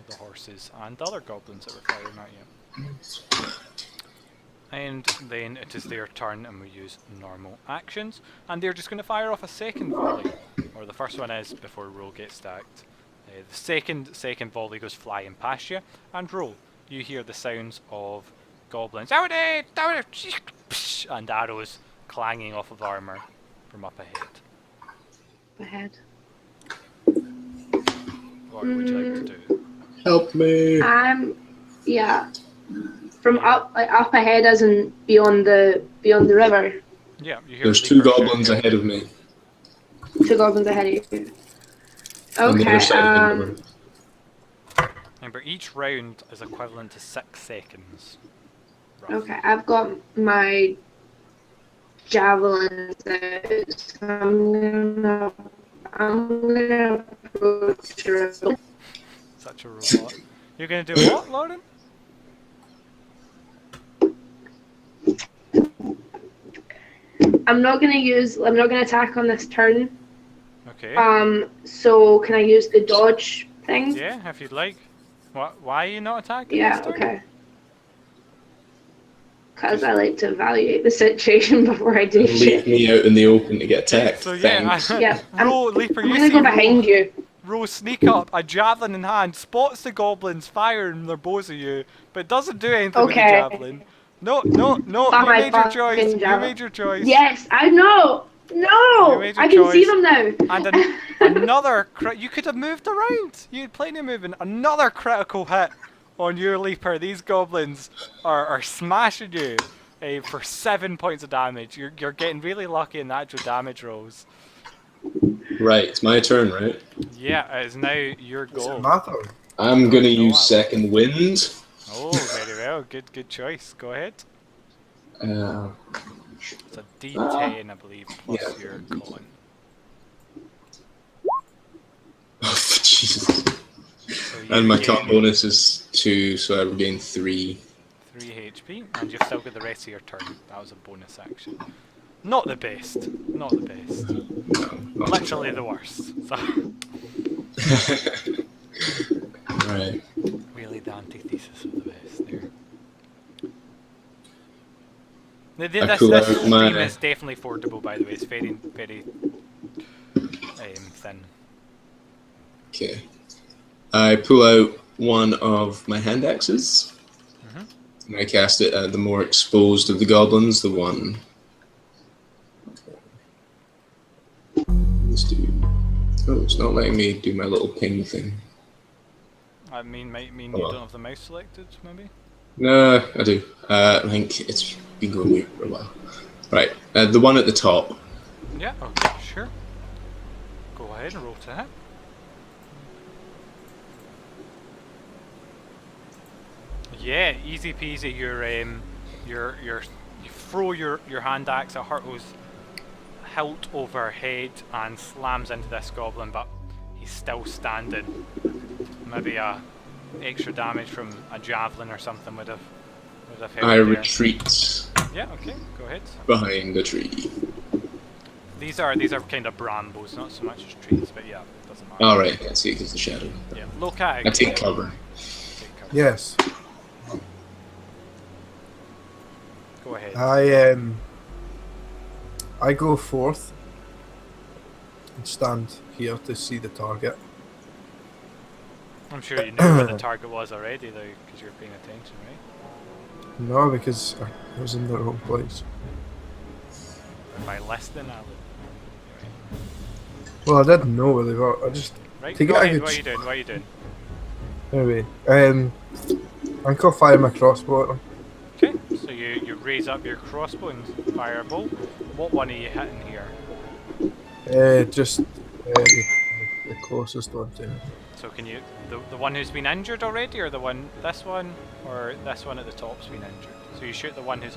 the horses and the other goblins that were firing at you. And then it is their turn and we use normal actions. And they're just going to fire off a second volley. Or the first one is before roll gets stacked. The second volley goes flying past you. And roll. You hear the sounds of goblins. Out it! Down it! And arrows clanging off of armour from up ahead. Ahead. What would you like to do? Help me! Yeah. From up ahead, as in beyond the river. Yeah, you hear There's the 2 Leaper goblins shout. ahead of me. 2 goblins ahead of you. On the other Okay. side of the river. Remember, each round is equivalent to 6 seconds. roughly. Okay, I've got my javelins out, so I'm gonna approach her. Such a robot. You're gonna do what, Lauren? I'm not gonna attack on this turn. Okay. So can I use the dodge thing? Yeah, if you'd like. Why are you not attacking Yeah, this turn? okay. Because I like to evaluate the situation before I do Leave shit. me out in the open to get attacked. So yeah, Thanks. Yeah, Roll, Leaper, I'm you gonna see go behind you. Roll sneak up, a javelin in hand, spots the goblins firing their bows at you, but doesn't do anything with the Okay. javelin. No, Fuck you my made your fucking choice. You javelin. made your choice. Yes, I know. You No, made your I can see choice. them now. And another you could have moved around. You had plenty of moving. Another critical hit on your Leaper. These goblins are smashing you for 7 points of damage. You're getting really lucky in the actual damage rolls. Right, it's my turn, right? Yeah, it is now your Does it goal. matter? I'm gonna No, use I- second wind. Oh, very well. Good choice. Go ahead. It's a D10, I believe, plus Yeah. your con. Oh, Jesus. So you And my gain con bonus is 2, so I regain 3. 3 HP, and you've still got the rest of your turn. That was a bonus action. Not the best. Not the best. No, not Literally the worst. So, Right. really the antithesis of the best there. I This pull out stream my- is definitely affordable, by the way. It's very, very thin. Okay. I pull out one of my hand axes. And I cast it at the more exposed of the goblins, the one. Let's do. Oh, it's not letting me do my little ping thing. I mean, might mean Oh, you well. don't have the mouse selected, maybe? No, I do. I think it's been going weird for a while. Right, the one at the top. Yeah, okay, sure. Go ahead and roll to hit. Yeah, easy peasy. You throw your hand axe at Hurtle's hilt overhead and slams into this goblin, but he's still standing. Maybe a extra damage from a javelin or something would have helped I there. retreat Yeah, okay, go ahead. behind the tree. These are kind of brambles, not so much as trees, but yeah, doesn't matter. Alright, I can't see it because the shadow. Yeah, look at it. I take cover. Take cover. Yes. Go ahead. I go forth and stand here to see the target. I'm sure you knew what the target was already, though, because you're paying attention, right? No, because I was in the wrong place. By listening, I would. Well, I didn't know where they were. I just Right, To go get a ahead. good What are you doing? What are you doing? anyway. I think I'll fire my crossbow at them. Okay, so you raise up your crossbow and fire a bolt. What one are you hitting here? Just The closest one to me. So can you, the one who's been injured already, or this one, or this one at the top's been injured? So you shoot the one who's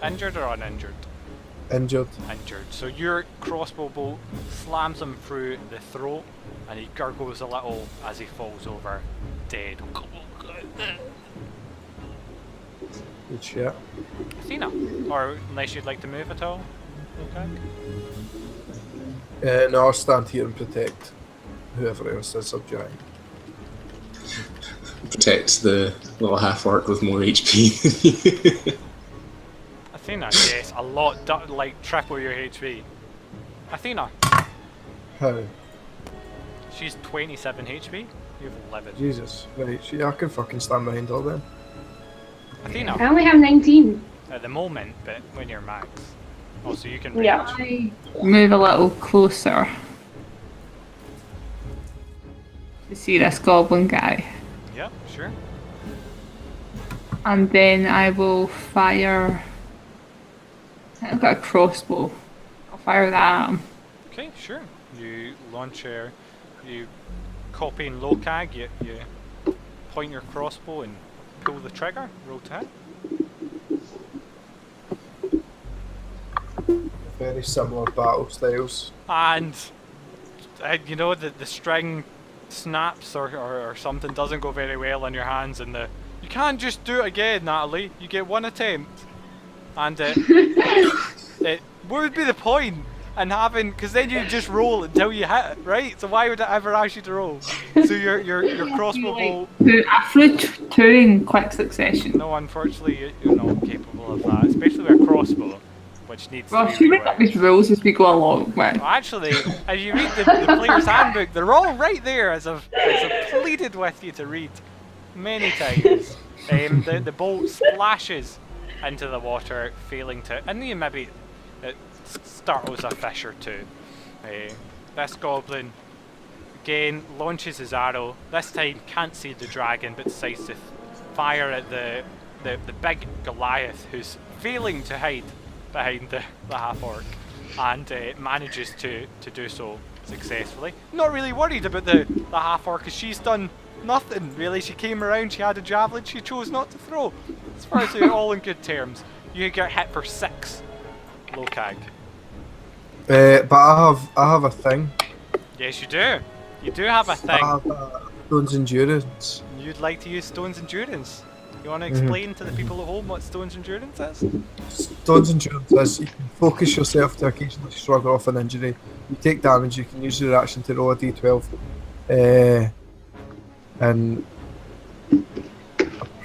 injured or uninjured? Injured. Injured. So your crossbow bolt slams him through the throat, and he gurgles a little as he falls over, dead. Good shit. Athena, or unless you'd like to move at all. Okay. No, I'll stand here and protect whoever else is subduing. Protects the little half-orc with more HP. Athena, yes, a lot, like triple your HP. Athena, How? she's 27 HP, you have 11. Jesus. Right, I can fucking stand behind her then. Athena, I only have 19. at the moment, but when you're max. Oh, so you can range. Yeah. I move a little closer to see this goblin guy. Yeah, sure. And then I will fire. I've got a crossbow. I'll fire that at him. Okay, sure. You launch you copy and locag, you point your crossbow and pull the trigger, roll to hit. Very similar battle styles. And you know the string snaps or something doesn't go very well in your hands, and you can't just do it again, Natalie. You get one attempt, and what would be the point in having? Because then you just roll until you hit it, right? So why would I ever ask you to roll? So your crossbow bolt. I flew two in quick succession. No, unfortunately, you're not capable of that, especially with a crossbow, which needs Well, to she be make up reworked. these rules as we go along. Right? Well, actually, as you read the player's handbook, they're all right there, as I've pleaded with you to read many times. The bolt splashes into the water, failing to, and then maybe it startles a fish or two. This goblin again launches his arrow. This time can't see the dragon, but decides to fire at the big Goliath, who's failing to hide behind the half-orc, and manages to do so successfully. Not really worried about the half-orc, because she's done nothing really. She came around, she had a javelin, she chose not to throw. As far as we're all in good terms. You get hit for 6 locag. But I have a thing. Yes, you do. You do have a I thing. have Stone's Endurance. You'd like to use Stone's Endurance. You want to explain to the people at home what Stone's Endurance is? Stone's Endurance is you can focus yourself to occasionally shrug off an injury. You take damage, you can use your action to roll a d12. And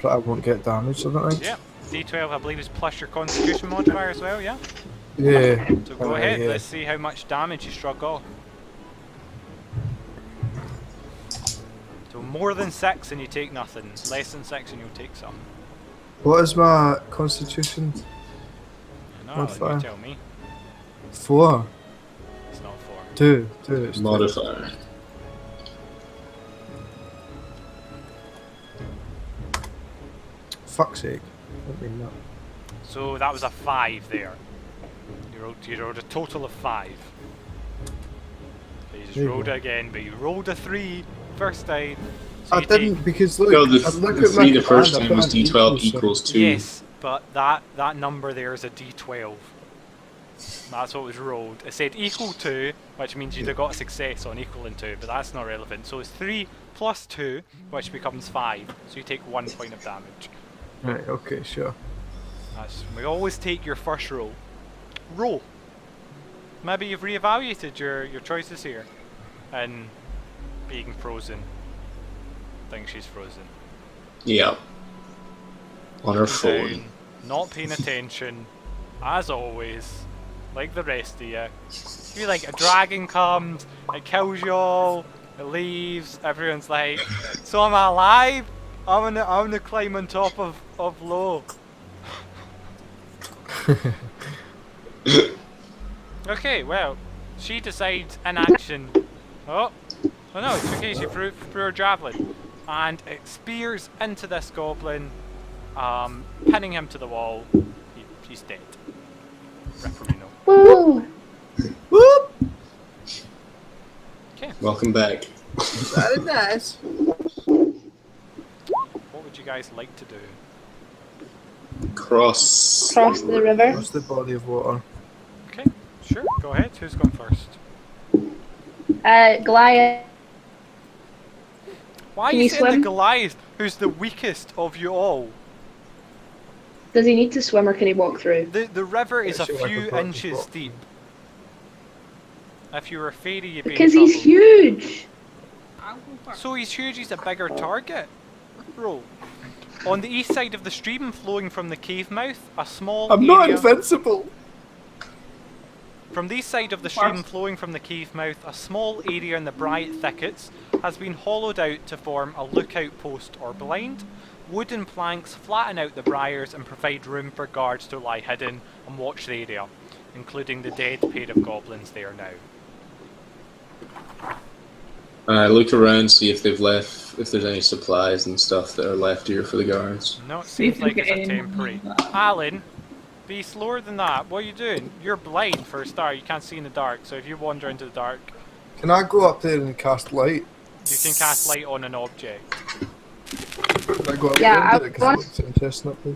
I won't get damaged, I don't think. Yeah. D12, I believe, is plus your Constitution modifier as well, yeah? Yeah. So go ahead, Yeah. let's see how much damage you shrug off. So more than 6 and you take nothing. Less than 6 and you'll take some. What is my Constitution? No, Modifier. you tell me. 4. It's not 4. 2. It's 2. Modifier. Fuck's sake. I mean that. So that was a 5 there. You rolled a total of 5. So you just There you rolled go. it again, but you rolled a 3 first time. So I you take- didn't because look. No, I look the at my 3 the first command, time was I put an d12 so- equals 2. Yes, but that number there is a d12. That's what was rolled. It said equal to, which means you'd have got a success on equaling to, but that's not relevant. So it's 3 plus 2, which becomes 5. So you take 1 point of damage. Right, okay, sure. We always take your first roll. Roll. Maybe you've reevaluated your choices here. And being frozen. I think she's frozen. Yeah. On her Down, phone. not paying attention, as always, like the rest of you. You're like, a dragon comes, it kills you all, it leaves, everyone's like, so am I alive? I'm gonna climb on top of Lo. Okay, well, she decides in action. Oh no, it's okay, she threw her javelin. And it spears into this goblin, pinning him to the wall. He's dead. Ripperino. Woo! Whoop! Okay. Welcome back. Very nice. What would you guys like to do? Cross. Cross the river. What's the body of water? Okay, sure, go ahead. Who's going first? Goliath. Why are Can you you saying the swim? Goliath, who's the weakest of you all? Does he need to swim or can he walk through? The river is a Actually, I few could probably inches walk. deep. If you were a fairy, you'd be Because in he's trouble. huge. I'll go first. So he's huge, he's a bigger target. Bro. On the east side of the stream, flowing from the cave mouth, a small I'm not area... invincible. From the east side of the stream, flowing from the cave mouth, a small area in the bright thickets has been hollowed out to form a lookout post or blind. Wooden planks flatten out the briars and provide room for guards to lie hidden and watch the area, including the dead pair of goblins there now. Look around, see if they've left, if there's any supplies and stuff that are left here for the guards. No, it See if seems like we it's a get any temporary. money back. Alan, be slower than that. What are you doing? You're blind for a start. You can't see in the dark. So if you wander into the dark, Can I go up there and cast light? you can cast light on an object. Can I go up Yeah, there and do I it? 'Cause want- it looks interesting up there.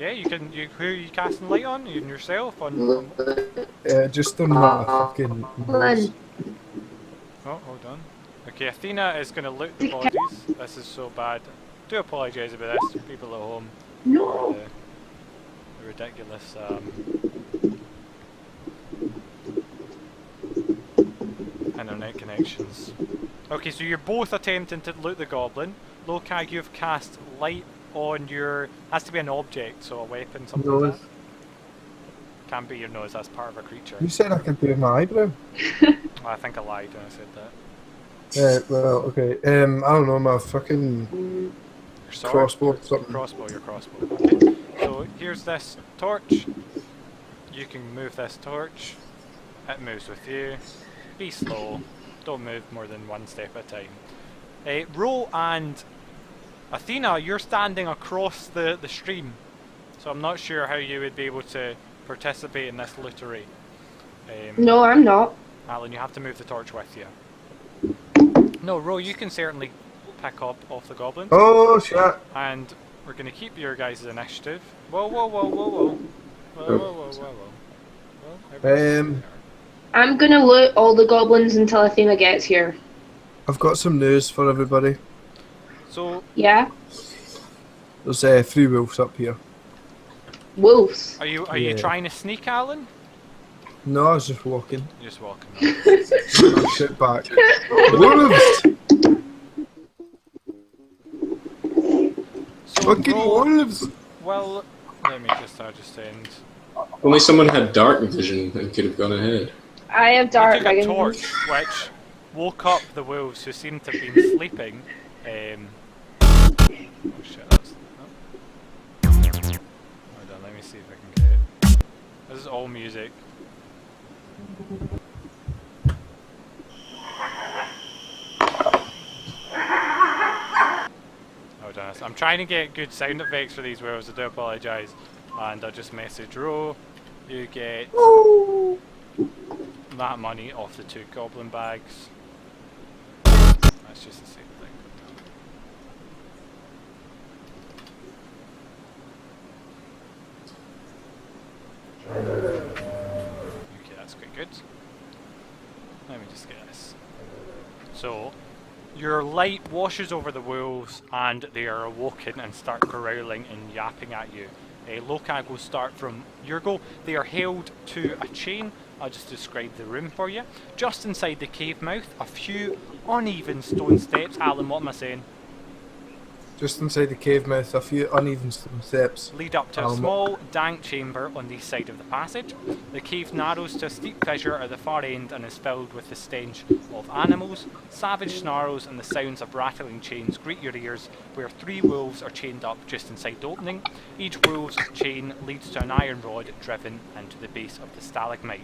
Yeah, you can. Who are you casting light on? You and yourself? On Just on my fucking nose. Oh, hold on. Okay, Athena is going to loot the bodies. This is so bad. Do apologise about this, people at home. No. The ridiculous. Internet connections. Okay, so you're both attempting to loot the goblin. Lokag, you've cast light on your... Has to be an object, so a weapon, something like Nose. that. Can't be your nose, that's part of a creature. You said I could do my eyebrow. I think I lied when I said that. Well, okay. I don't know, my fucking Your sword? crossbow or Your something. crossbow. Okay. So here's this torch. You can move this torch. It moves with you. Be slow. Don't move more than one step at a time. Ro and Athena, you're standing across the stream. So I'm not sure how you would be able to participate in this lootery. No, I'm not. Alan, you have to move the torch with you. No, Ro, you can certainly pick up off the goblin. Oh shit! And we're going to keep your guys' initiative. Whoa, whoa, whoa, whoa, whoa. Whoa, whoa, whoa, whoa, whoa. Well, everybody's there. I'm gonna loot all the goblins until Athena gets here. I've got some news for everybody. So, Yeah? There's 3 wolves up here. Wolves. are you Yeah. trying to sneak, Alan? No, I was just walking. You're just walking. I'll shit back. Wolves! So, Fucking Ro, wolves! well, let me just end. Only someone had dark vision and could have gone ahead. I have dark You took a vision. torch, which woke up the wolves who seemed to have been sleeping. Oh shit, that's... Oh. Hold on, let me see if I can get it. This is all music. Hold on, I'm trying to get good sound effects for these wolves, I do apologise. And I'll just message Ro. You get that money off the 2 goblin bags. That's just the same thing. Okay, that's quite good. Let me just get this. So, your light washes over the wolves and they are awoken and start growling and yapping at you. Lokag will start from your goal. They are held to a chain. I'll just describe the room for you. Just inside the cave mouth, a few uneven stone steps. Alan, what am I saying? Just inside the cave mouth, a few uneven stone steps. Lead up to a small, dank chamber on the side of the passage. The cave narrows to a steep fissure at the far end and is filled with the stench of animals. Savage snarls and the sounds of rattling chains greet your ears, where 3 wolves are chained up just inside the opening. Each wolf's chain leads to an iron rod driven into the base of the stalagmite.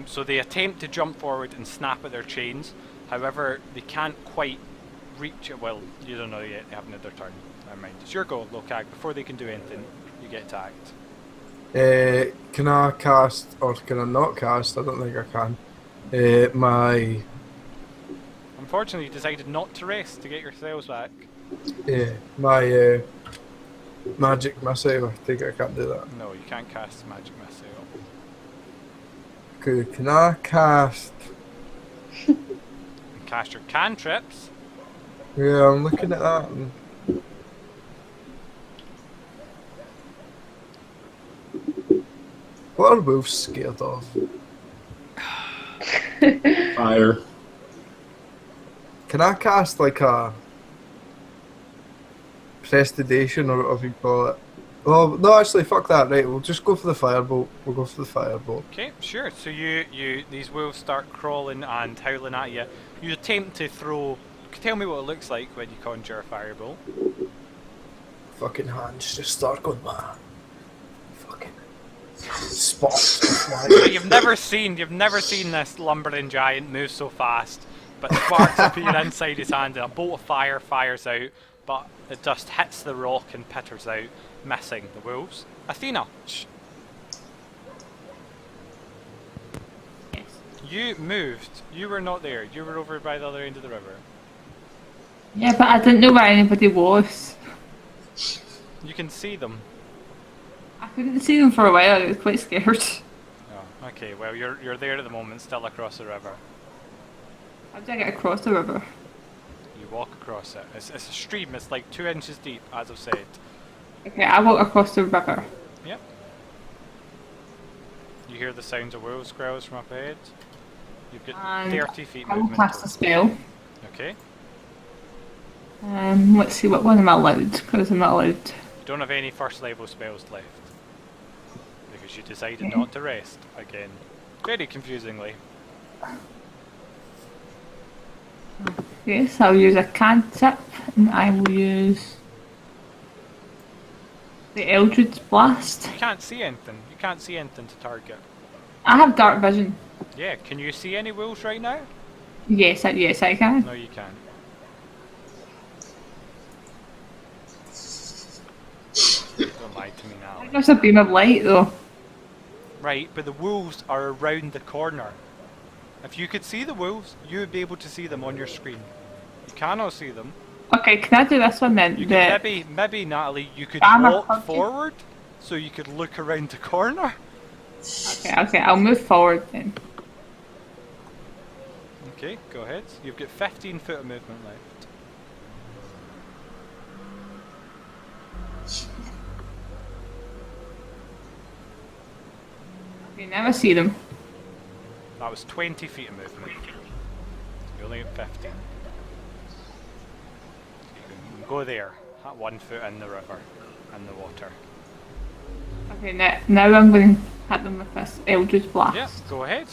So they attempt to jump forward and snap at their chains, however they can't quite reach it. Well, you don't know yet, they haven't had their turn. Never mind. It's your go, Lokag. Before they can do anything, you get attacked. Can I cast, or can I not cast? I don't think I can. My Unfortunately, you decided not to rest to get your sails back. my magic missile. I think I can't do that. No, you can't cast magic missile. Okay, can I cast? You can cast your cantrips. Yeah, I'm looking at that. And what are wolves scared of? Fire. Can I cast like a prestidigitation or whatever you call it? Well, no, actually, fuck that. Right, we'll just go for the firebolt. We'll go for the firebolt. Okay, sure. So these wolves start crawling and howling at you. You attempt to throw. Tell me what it looks like when you conjure a firebolt. Fucking hands just start going mad. Fucking spots. You've never seen this lumbering giant move so fast. But sparks appear inside his hand, and a bolt of fire fires out. But it just hits the rock and pitters out, missing the wolves. Athena, Yes. you moved. You were not there. You were over by the other end of the river. Yeah, but I didn't know where anybody was. You can see them. I couldn't see them for a while. I was quite scared. Oh, okay. Well, you're there at the moment, still across the river. How did I get across the river? You walk across it. It's a stream. It's like 2 inches deep, as I've said. Okay, I walk across the river. Yep. You hear the sounds of wolves' growls from up ahead. You've got And 30 feet I will movement. cast a spell. Okay. Let's see, what one am I allowed? Because I'm not allowed. You don't have any first level spells left. Because you decided not to rest again. Very confusingly. Yes, I'll use a cantrip, and I will use the Eldritch Blast. You can't see anything. You can't see anything to target. I have dark vision. Yeah, can you see any wolves right now? Yes, I can. No, you can't. Don't lie to me now. There's a beam of light though. Right, but the wolves are around the corner. If you could see the wolves, you would be able to see them on your screen. You cannot see them. Okay, can I do this one then? You could maybe Natalie, you could Armor walk pumpkin. forward so you could look around the corner. Okay, I'll move forward then. Okay, go ahead. You've got 15 foot of movement left. Okay, now I see them. That was 20 feet of movement. You only got 15. You can go there, at 1 foot in the river, in the water. Okay, now I'm going to hit them with this Eldritch Blast. Yeah, go ahead.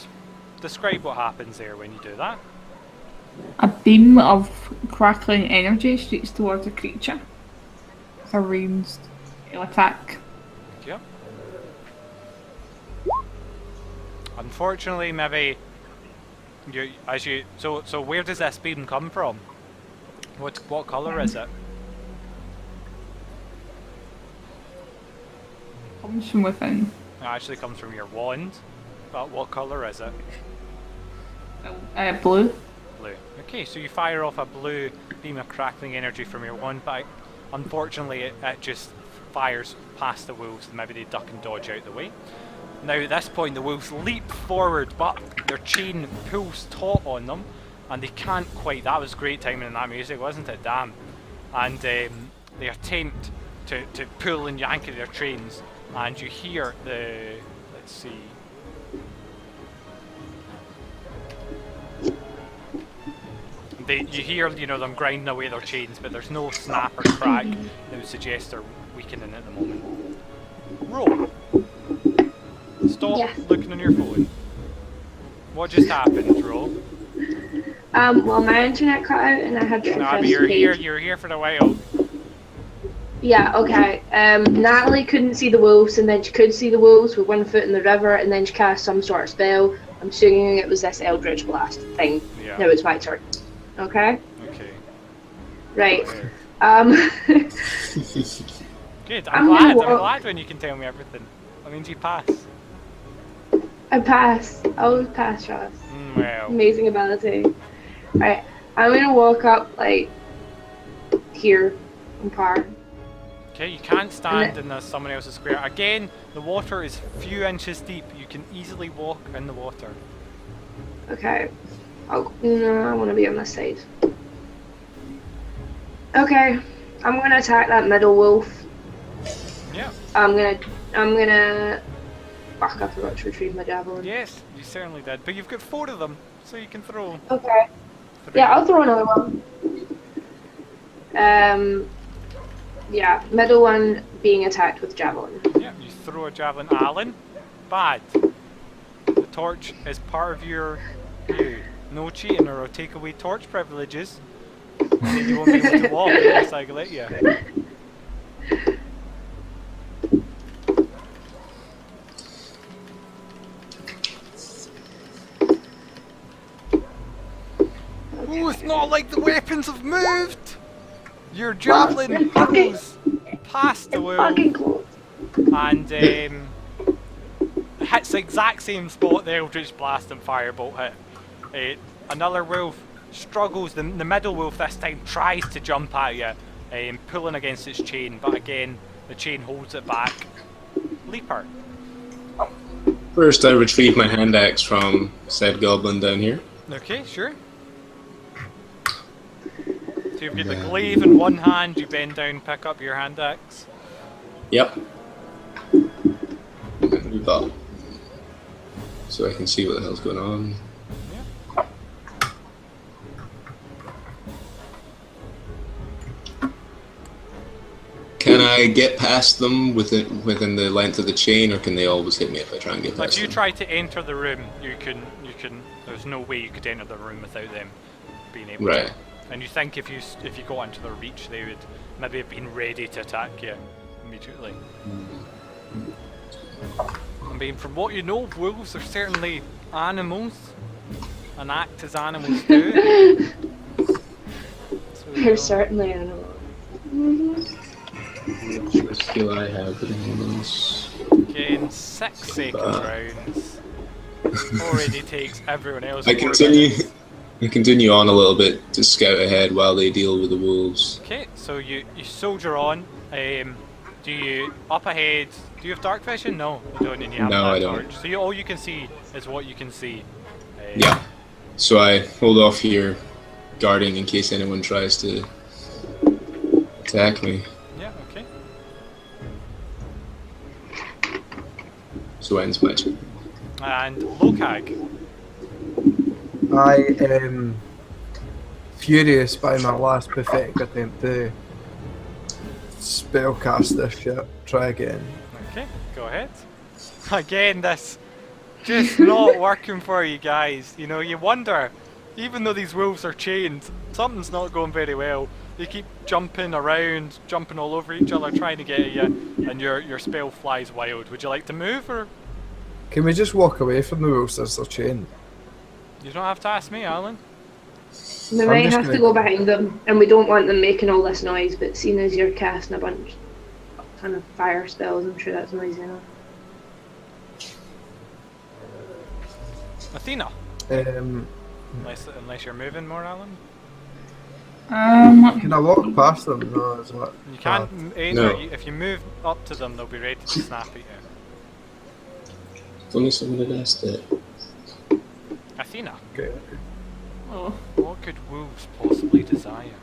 Describe what happens there when you do that. A beam of crackling energy shoots towards a creature. It's a ranged attack. Yep. Unfortunately, maybe so where does this beam come from? What colour is it? Comes from within. It actually comes from your wand. But what colour is it? Blue. Blue. Okay, so you fire off a blue beam of crackling energy from your wand, but unfortunately it just fires past the wolves, and maybe they duck and dodge out the way. Now at this point the wolves leap forward, but their chain pulls taut on them, and they can't quite. That was great timing in that music, wasn't it? Damn. And they attempt to pull and yank at their chains, and you hear the, let's see, you hear, them grinding away their chains, but there's no snap or crack that would suggest they're weakening at the moment. Roll. Stop looking on your phone. What just happened, Roll? Well, my internet cut out and I had to Nah, refresh but the page. you're here for a while. Yeah, okay. Natalie couldn't see the wolves, and then she could see the wolves with 1 foot in the river, and then she cast some sort of spell. I'm assuming it was this Eldritch Blast thing. Yeah. Now it's my turn. Okay? Okay. Right. Good. I'm I'm gonna glad when you can tell me everything. That means you pass. I pass. I always pass, Ross. Well, Amazing ability. Alright, I'm gonna walk up like here in par. okay, you can't stand in someone else's square. Again, the water is a few inches deep. You can easily walk in the water. Okay. No, I want to be on this side. Okay, I'm gonna attack that middle wolf. Yeah. I'm gonna. Fuck! I forgot to retrieve my javelin. Yes, you certainly did. But you've got 4 of them, so you can throw. Okay. 3. Yeah, I'll throw another one. Yeah, middle one being attacked with javelin. Yeah, you throw a javelin. Alan, bad. The torch is part of your view. No cheating or I'll take away torch privileges. And then you won't be able to walk unless I let you. Oh, it's not like the weapons have moved! Your javelin hurls past the It's wolf fucking close. and hits the exact same spot the Eldritch Blast and Firebolt hit. Another wolf struggles, the middle wolf this time tries to jump at you, pulling against its chain, but again, the chain holds it back. Leaper. First, I retrieve my hand axe from said goblin down here. Okay, sure. So you've got the glaive in one hand, you bend down, pick up your hand axe. Yep. Move up so I can see what the hell's going on. Yeah. Can I get past them within the length of the chain, or can they always hit me if I try and get past If you them? try to enter the room, you can. There's no way you could enter the room without them being able Right. to. And you think if you got into their reach, they would maybe have been ready to attack you immediately. I mean, from what you know, wolves are certainly animals and act as animals do. So, They're certainly animals. What skill I have with animals? Again, 6 second rounds. Already takes everyone else. I 4 continue. minutes. I continue on a little bit to scout ahead while they deal with the wolves. Okay, so you soldier on. Do you up ahead? Do you have dark vision? No, you don't. And you have No, that I don't. torch. So all you can see is what you can see. Yeah. So I hold off here, guarding in case anyone tries to attack me. Yeah. Okay. So ends my turn. And Lokag. I am furious by my last pathetic attempt to spellcast this shit. Try again. Okay, go ahead. Again, this just not working for you guys. You know, you wonder, even though these wolves are chained, something's not going very well. They keep jumping around, jumping all over each other, trying to get at you, and your spell flies wild. Would you like to move, or Can we just walk away from the wolves as they're chained? you don't have to ask me, Alan? We I'm might just have to gonna- go behind them, and we don't want them making all this noise, but seeing as you're casting a ton of fire spells, I'm sure that's noisy enough. Athena, Um, unless you're moving more, Alan. can I walk past them? No, is that You can't. No. If you move up to them, they'll be ready to snap at you. If only someone had asked it. Athena, okay? Oh. what could wolves possibly desire?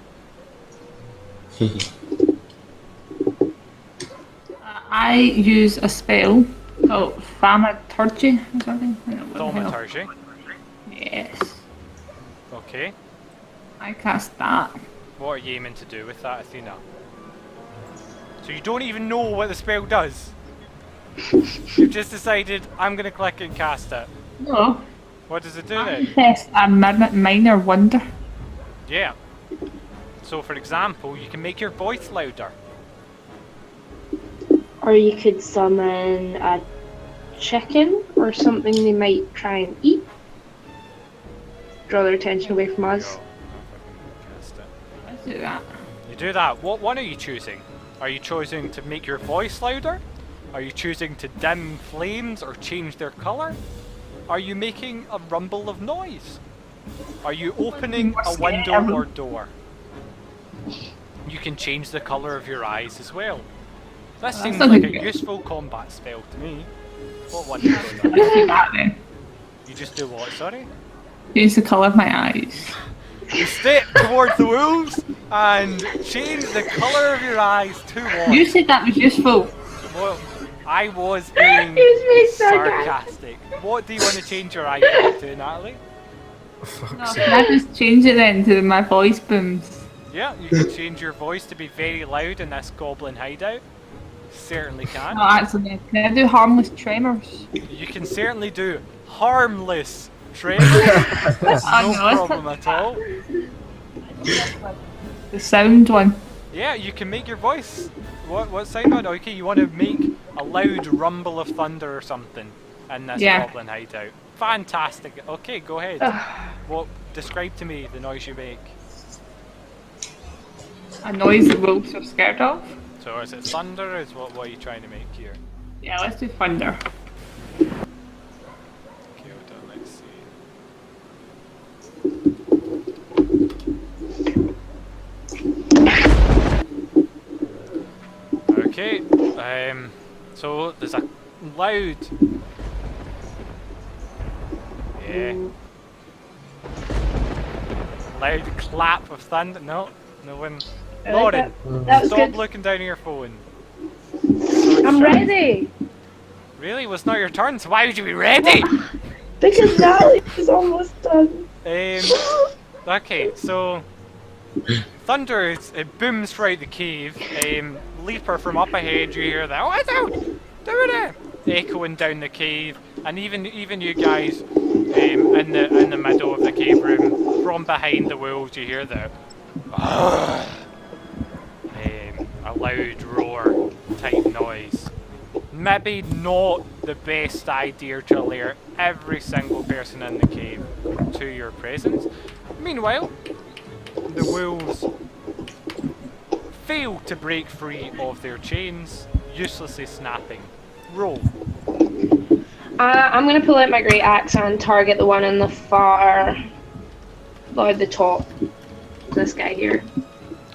I use a spell called Thaumaturgy or something. I don't know what the hell. Thaumaturgy. Yes. Okay. I cast that. What are you aiming to do with that, Athena? So you don't even know what the spell does. You've just decided, I'm gonna click and cast it. No. What does it do then? Manifest a minor wonder. Yeah. So for example, you can make your voice louder. Or you could summon a chicken or something they might try and eat. Draw their attention away from us. Cast it. Let's do that. You do that. What one are you choosing? Are you choosing to make your voice louder? Are you choosing to dim flames or change their colour? Are you making a rumble of noise? Are you opening a window or door? You can change the colour of your eyes as well. This seems like a useful combat spell to me. What one do you go Let's do that then. You just do what, sorry? Change the colour of my eyes. You step towards the wolves and change the colour of your eyes to what? You said that was useful. Well, I was being being sarcastic. What do you want to change your eye color to, Natalie? No, can I just change it then to my voice booms? Yeah, you can change your voice to be very loud in this goblin hideout. Certainly can. No, actually, can I do harmless tremors? You can certainly do harmless tremors. That's no problem at all. The sound one. Yeah, you can make your voice. What sound one? Okay, you want to make a loud rumble of thunder or something in this goblin hideout. Fantastic. Okay, go ahead. Describe to me the noise you make. A noise the wolves are scared of? So is it thunder? Is what are you trying to make here? Yeah, let's do thunder. Okay, hold on, let's see. Okay, so there's a loud... Yeah. Loud clap of thunder. No one. Lauren, That was stop good. looking down at your phone. I'm ready. Really? Well, it's not your turn, so why would you be ready? Because Natalie is almost done. Okay, so thunder, it booms throughout the cave. Leaper from up ahead, you hear that. What's out? Doing it! Echoing down the cave, and even you guys in the middle of the cave room, from behind the wolves, you hear the a loud roar type noise. Maybe not the best idea to alert every single person in the cave to your presence. Meanwhile, the wolves fail to break free of their chains, uselessly snapping. Roll. I'm going to pull out my great axe and target the one in the far... the top. This guy here.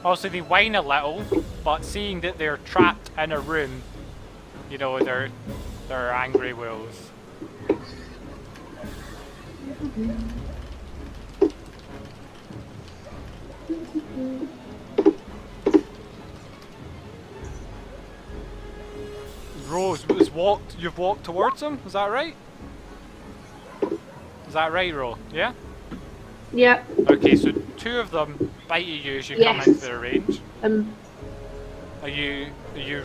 Also, they whine a little, but seeing that they're trapped in a room, you know, they're angry wolves. Rose, you've walked towards them, is that right? Is that right, Ro? Yeah? Yep. Okay, so two of them bite at you as you come into their range. Are you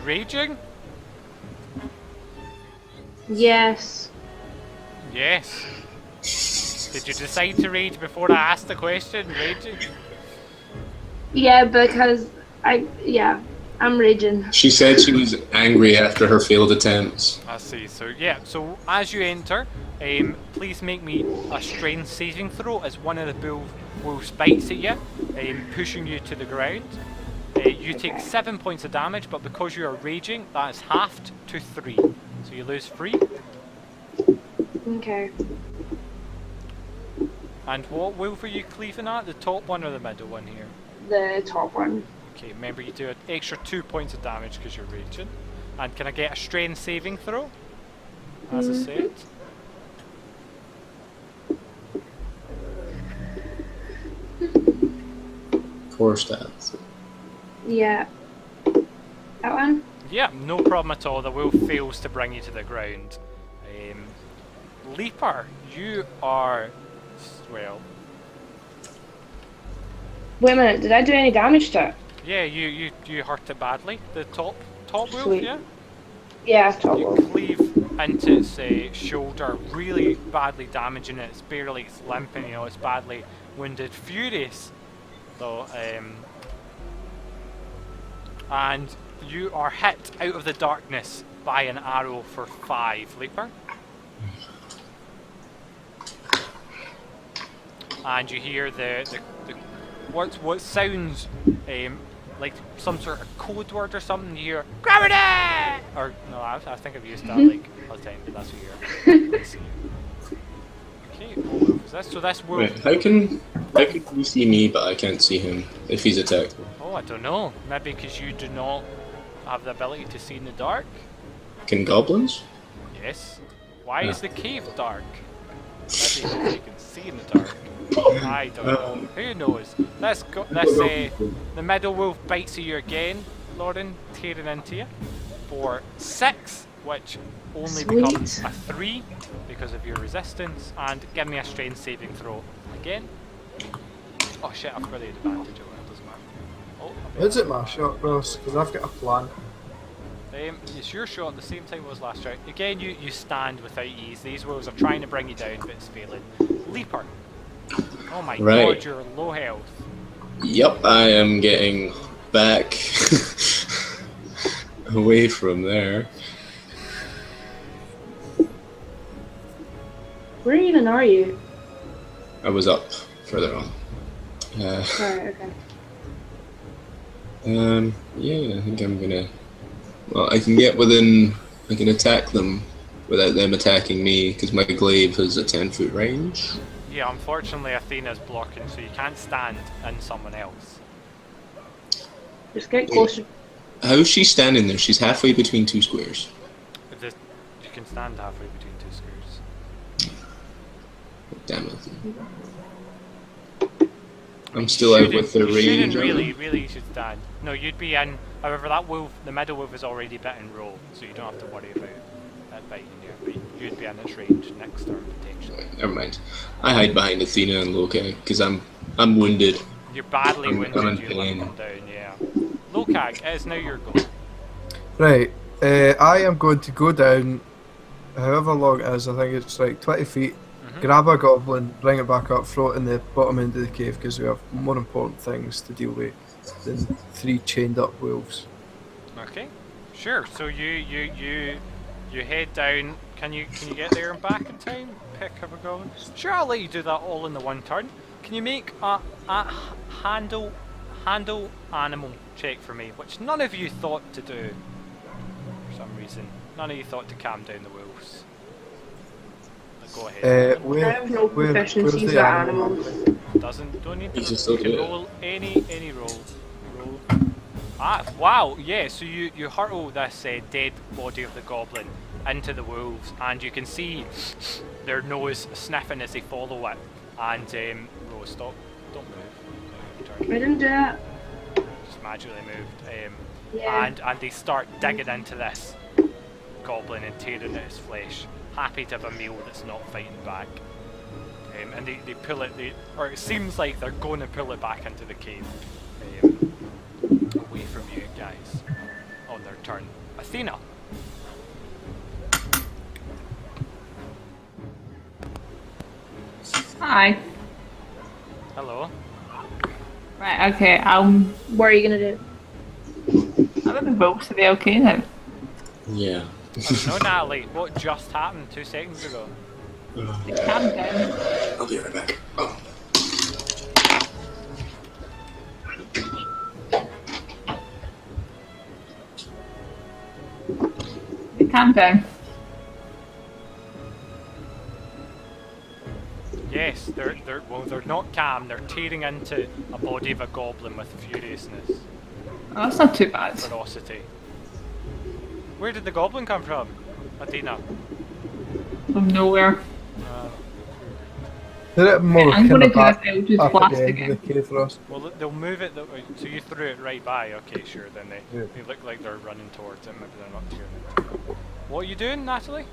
raging? Yes. Yes. Did you decide to rage before I asked the question? Raging? Yeah, because I'm raging. She said she was angry after her failed attempts. I see. So yeah. So as you enter, please make me a strength saving throw as one of the wolves bites at you, pushing you to the ground. You take 7 points of damage, but because you are raging, that is halved to 3. So you lose 3. Okay. And what wolf are you cleaving at? The top one or the middle one here? The top one. Okay, remember you do an extra 2 points of damage because you're raging. And can I get a strength saving throw? As I said. Core stats. Yeah. That one? Yeah, no problem at all. The wolf fails to bring you to the ground. Leaper, you are... well... Wait a minute, did I do any damage to it? Yeah, you hurt it badly. The top wolf, Sweet. yeah? Yeah, top You wolf. cleave into its shoulder, really badly damaging it. It's limping, you know, it's badly wounded. Furious, though, and you are hit out of the darkness by an arrow for 5, Leaper. And you hear the what sounds like some sort of code word or something, you hear gravity! Or no, I think I've used that like all the time, but that's what you hear. Okay, wolf is this? So this wolf. Wait, how can you see me but I can't see him if he's attacked me? Oh, I don't know. Maybe because you do not have the ability to see in the dark. Can goblins? Yes. Why is Yeah. the cave dark? Maybe because you can see in the dark. I don't know. Who knows? Let's go. Let's say the middle wolf bites you again, Lauren, tearing into you for 6, which only Sweet. becomes a 3 because of your resistance. And give me a strength saving throw again. Oh shit! I've got the advantage. Oh, it doesn't matter. Oh, I bet Is it my shot, Ross? Because I've got a plan. It's your shot at the same time as last round. Again, you stand without ease. These wolves are trying to bring you down, but it's failing. Leaper. Oh my Right. god, you're low health. Yep, I am getting back away from there. Where even are you? I was up further on. Right, okay. Yeah, I think I'm gonna. Well, I can get within. I can attack them without them attacking me because my glaive has a 10-foot range. Yeah, unfortunately Athena's blocking, so you can't stand in someone else. Just get closer. How's she standing there? She's halfway between two squares. But you can stand halfway between 2 squares. Damn it. I'm still out with the you range. shouldn't really you should stand. No, you'd be in. However, that wolf, the middle wolf, is already bitten roll, so you don't have to worry about that biting you. But you'd be in its range next turn potentially. Never mind. I hide behind Athena and Loki because I'm wounded. You're badly I'm wounded. in You let pain. them down. Yeah. Lokag, it is now your go. Right. I am going to go down, however long it is, I think it's like 20 feet, grab a goblin, bring it back up, throw it in the bottom end of the cave because we have more important things to deal with than 3 chained up wolves. Okay, sure. So you head down. Can you get there and back in time? Pick up a goblin. Sure, I'll let you do that all in the one turn. Can you make a handle animal check for me, which none of you thought to do for some reason. None of you thought to calm down the wolves. But go ahead. I have no proficiencies with animals. Don't need to You can still do it. roll any roll. Ah, wow, yeah, so you hurtle this dead body of the goblin into the wolves, and you can see their nose sniffing as they follow it. And, Rose, stop, don't move. I didn't do that. Just magically moved. Yeah. And they start digging into this goblin and tearing at his flesh, happy to have a meal that's not fighting back. And they pull it, or it seems like they're going to pull it back into the cave. Away from you guys on their turn. Athena. Hi. Hello. Right, okay, What are you gonna do? I'm at the wolves, are they okay now? Yeah. No, Natalie, what just happened 2 seconds ago? They calm down. I'll be right back. Oh. They calm down. Yes, they're not calm. They're tearing into a body of a goblin with furiousness, Oh, that's not too bad. ferocity. Where did the goblin come from, Athena? From nowhere. Did it more I'm kind gonna of do back this Eldritch up at Blast the end again. of the cave for us? Well, they'll move it. So you threw it right by. Okay, sure. Then Yeah. they look like they're running towards it. Maybe they're not tearing it. What are you doing, Natalie?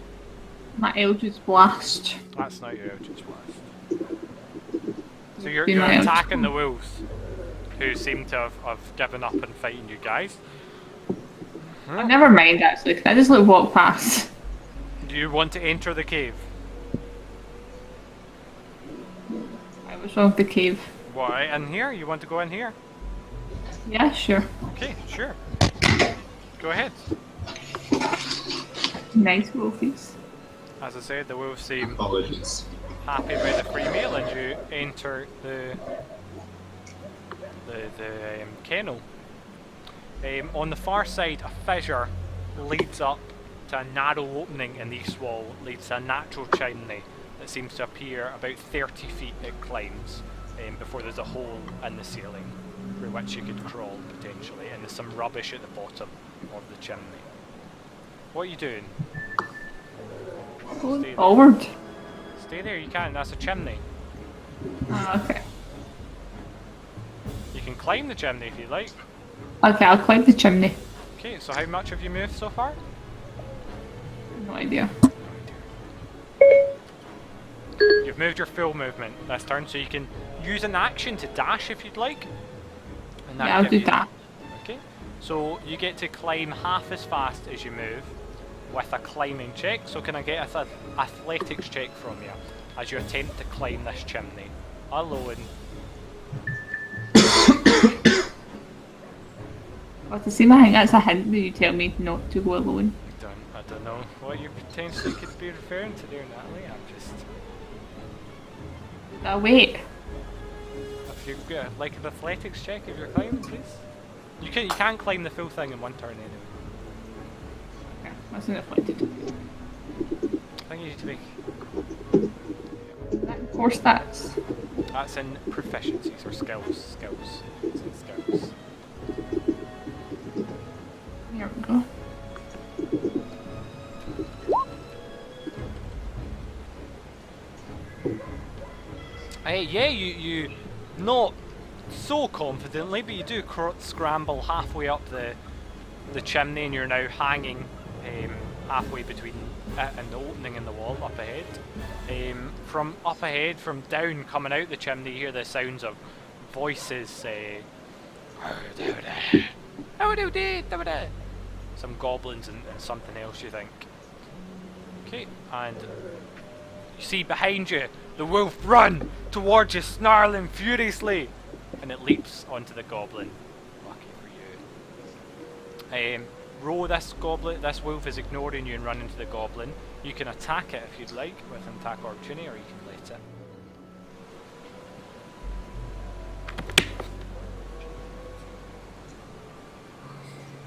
My Eldritch Blast. That's not your Eldritch Blast. So you're Be my Eldritch attacking the wolves, who seem to have given up and fighting you guys. Oh, never mind actually, can I just like walk past? Do you want to enter the cave? I was wrong with the cave. Why in here? You want to go in here? Yeah, sure. Okay, sure. Go ahead. Nice wolfies. As I said, the wolves seem Apologies. happy about the free meal, and you enter the kennel. On the far side, a fissure leads up to a narrow opening in the east wall, leads to a natural chimney that seems to appear about 30 feet it climbs before there's a hole in the ceiling through which you could crawl potentially, and there's some rubbish at the bottom of the chimney. What are you doing? Stay there. Forward. Stay there, you can, that's a chimney. Okay. You can climb the chimney if you like. Okay, I'll climb the chimney. Okay, so how much have you moved so far? No idea. You've moved your full movement this turn, so you can use an action to dash if you'd like. And Yeah, I'll give do you- that. Okay, so you get to climb half as fast as you move with a climbing check. So can I get an athletics check from you as you attempt to climb this chimney alone? Well, to see, I think that's a hint that you tell me not to go alone. I don't know what you potentially could be referring to there, Natalie. I'm just... Now wait. If you like an athletics check if you're climbing, please. You can't climb the full thing in one turn anyway. Okay, that's an afflicted. I think you need to make... Core stats. That's in proficiencies or skills. It's in skills. Here we go. Yeah, you not so confidently, but you do scramble halfway up the chimney, and you're now hanging halfway between it and the opening in the wall up ahead. From up ahead, from down coming out the chimney, you hear the sounds of voices. Some goblins and something else, you think. Okay, and you see behind you the wolf run towards you, snarling furiously, and it leaps onto the goblin. Lucky for you. Roll this wolf is ignoring you and running to the goblin. You can attack it if you'd like with an attack opportunity, or you can let it.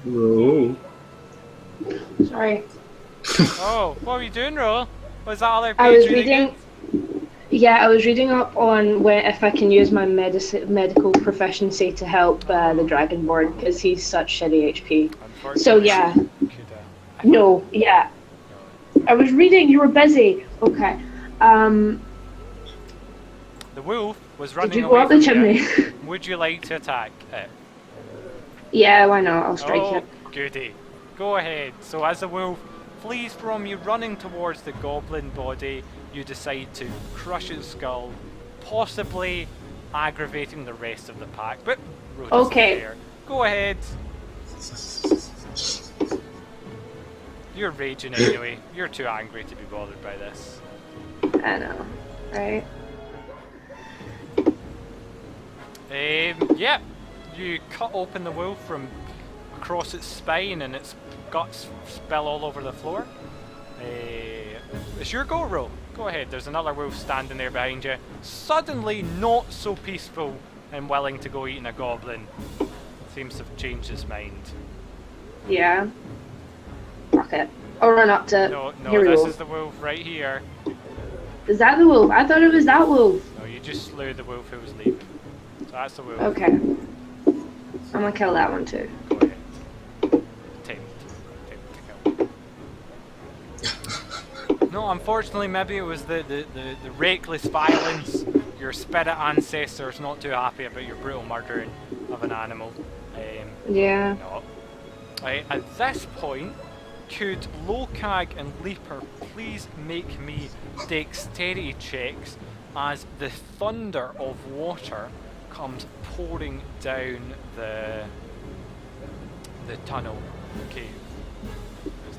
Whoa. Sorry. Oh, what were you doing, Ro? Was that other page I was reading? reading. Yeah, I was reading up on if I can use my medical proficiency to help the Dragonborn because he's such shitty HP. So yeah, no, yeah. I was reading. You were busy. Okay. The wolf was running Did you go away up the from you. chimney? Would you like to attack it? Yeah, why not? I'll strike Oh, it. goody. Go ahead. So as the wolf flees from you, running towards the goblin body, you decide to crush its skull, possibly aggravating the rest of the pack. But Rhoda's Okay. there. Go ahead. You're raging anyway. You're too angry to be bothered by this. I know, right? Yeah. You cut open the wolf from across its spine, and its guts spill all over the floor. It's your go, Ro. Go ahead. There's another wolf standing there behind you. Suddenly not so peaceful and willing to go eating a goblin. Seems to have changed his mind. Yeah. Fuck it. I'll run up to it. No, Here we this go. is the wolf right here. Is that the wolf? I thought it was that wolf. No, you just slew the wolf who was leaving. So that's the wolf. Okay. I'm gonna kill that one too. Go ahead. Attempt to kill. No, unfortunately, maybe it was the reckless violence. Your spirit ancestors not too happy about your brutal murdering of an animal. Yeah. No. At this point, could Lokag and Leaper please make me dexterity checks as the thunder of water comes pouring down the tunnel cave.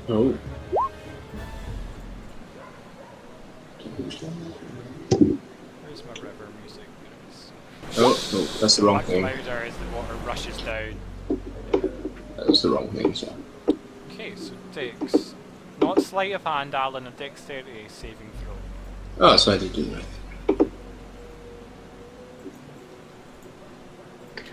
Oh. Where's my river music? Oh, no, that's the wrong Much thing. louder as the water rushes down. That was the wrong thing, so. Okay, so Dex. Not sleight of hand, Alan, a dexterity saving throw. Oh, so I did do that.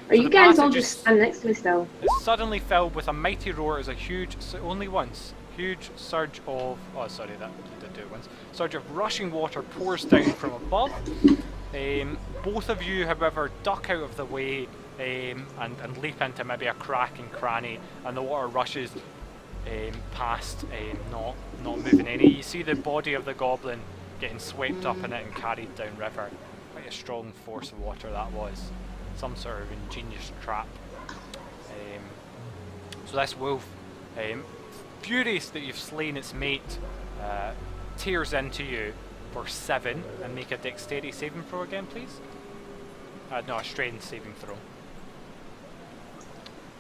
Are So you the guys all passage just is- stand next to me still? It's suddenly filled with a mighty roar as a huge, only once, huge surge of, oh sorry, that you did do it once, surge of rushing water pours down from above. Both of you, however, duck out of the way and leap into maybe a crack and cranny, and the water rushes past, not moving any. You see the body of the goblin getting swept up in it and carried downriver. Quite a strong force of water that was. Some sort of ingenious trap. So this wolf, furious that you've slain its mate, tears into you for 7 and make a dexterity saving throw again, please. No, a strength saving throw.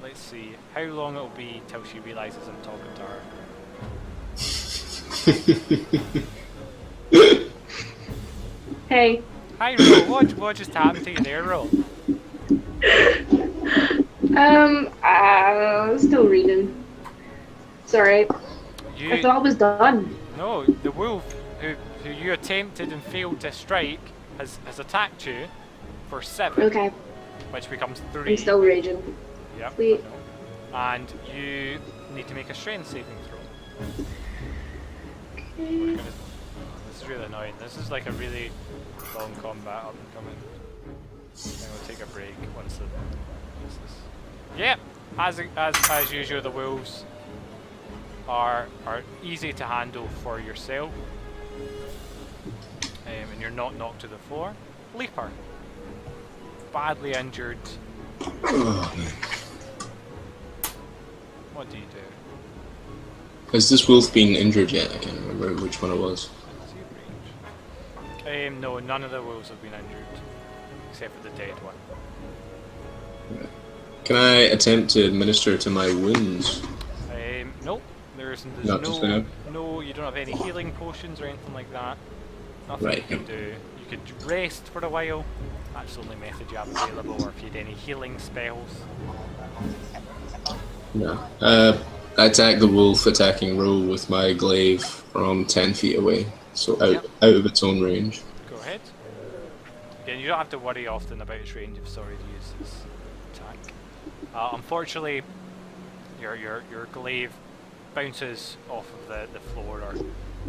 Let's see how long it'll be till she realises I'm talking to her. Hey. Hi, Ro. What just happened to you there, Ro? Still reading. Sorry. I thought I was done. No, the wolf who you attempted and failed to strike has attacked you for 7. Okay. Which becomes 3. I'm still raging. Yep. Sweet. And you need to make a strength saving throw. Okay. This is really annoying. This is like a really long combat up and coming. And we'll take a break once the. Yeah, as usual, the wolves are easy to handle for yourself, and you're not knocked to the floor. Leaper, badly injured. What do you do? Has this wolf been injured yet? I can't remember which one it was. No, none of the wolves have been injured, except for the dead one. Can I attempt to administer to my wounds? Nope. There's Not just now? no. You don't have any healing potions or anything like that. Nothing Right. you can do. You could rest for a while. That's the only method you have available. Or if you had any healing spells. No. I attack the wolf, attacking Ro with my glaive from 10 feet away, so out of its own range. Go ahead. Again, you don't have to worry often about its range if it's already used its attack. Unfortunately, your glaive bounces off of the floor, or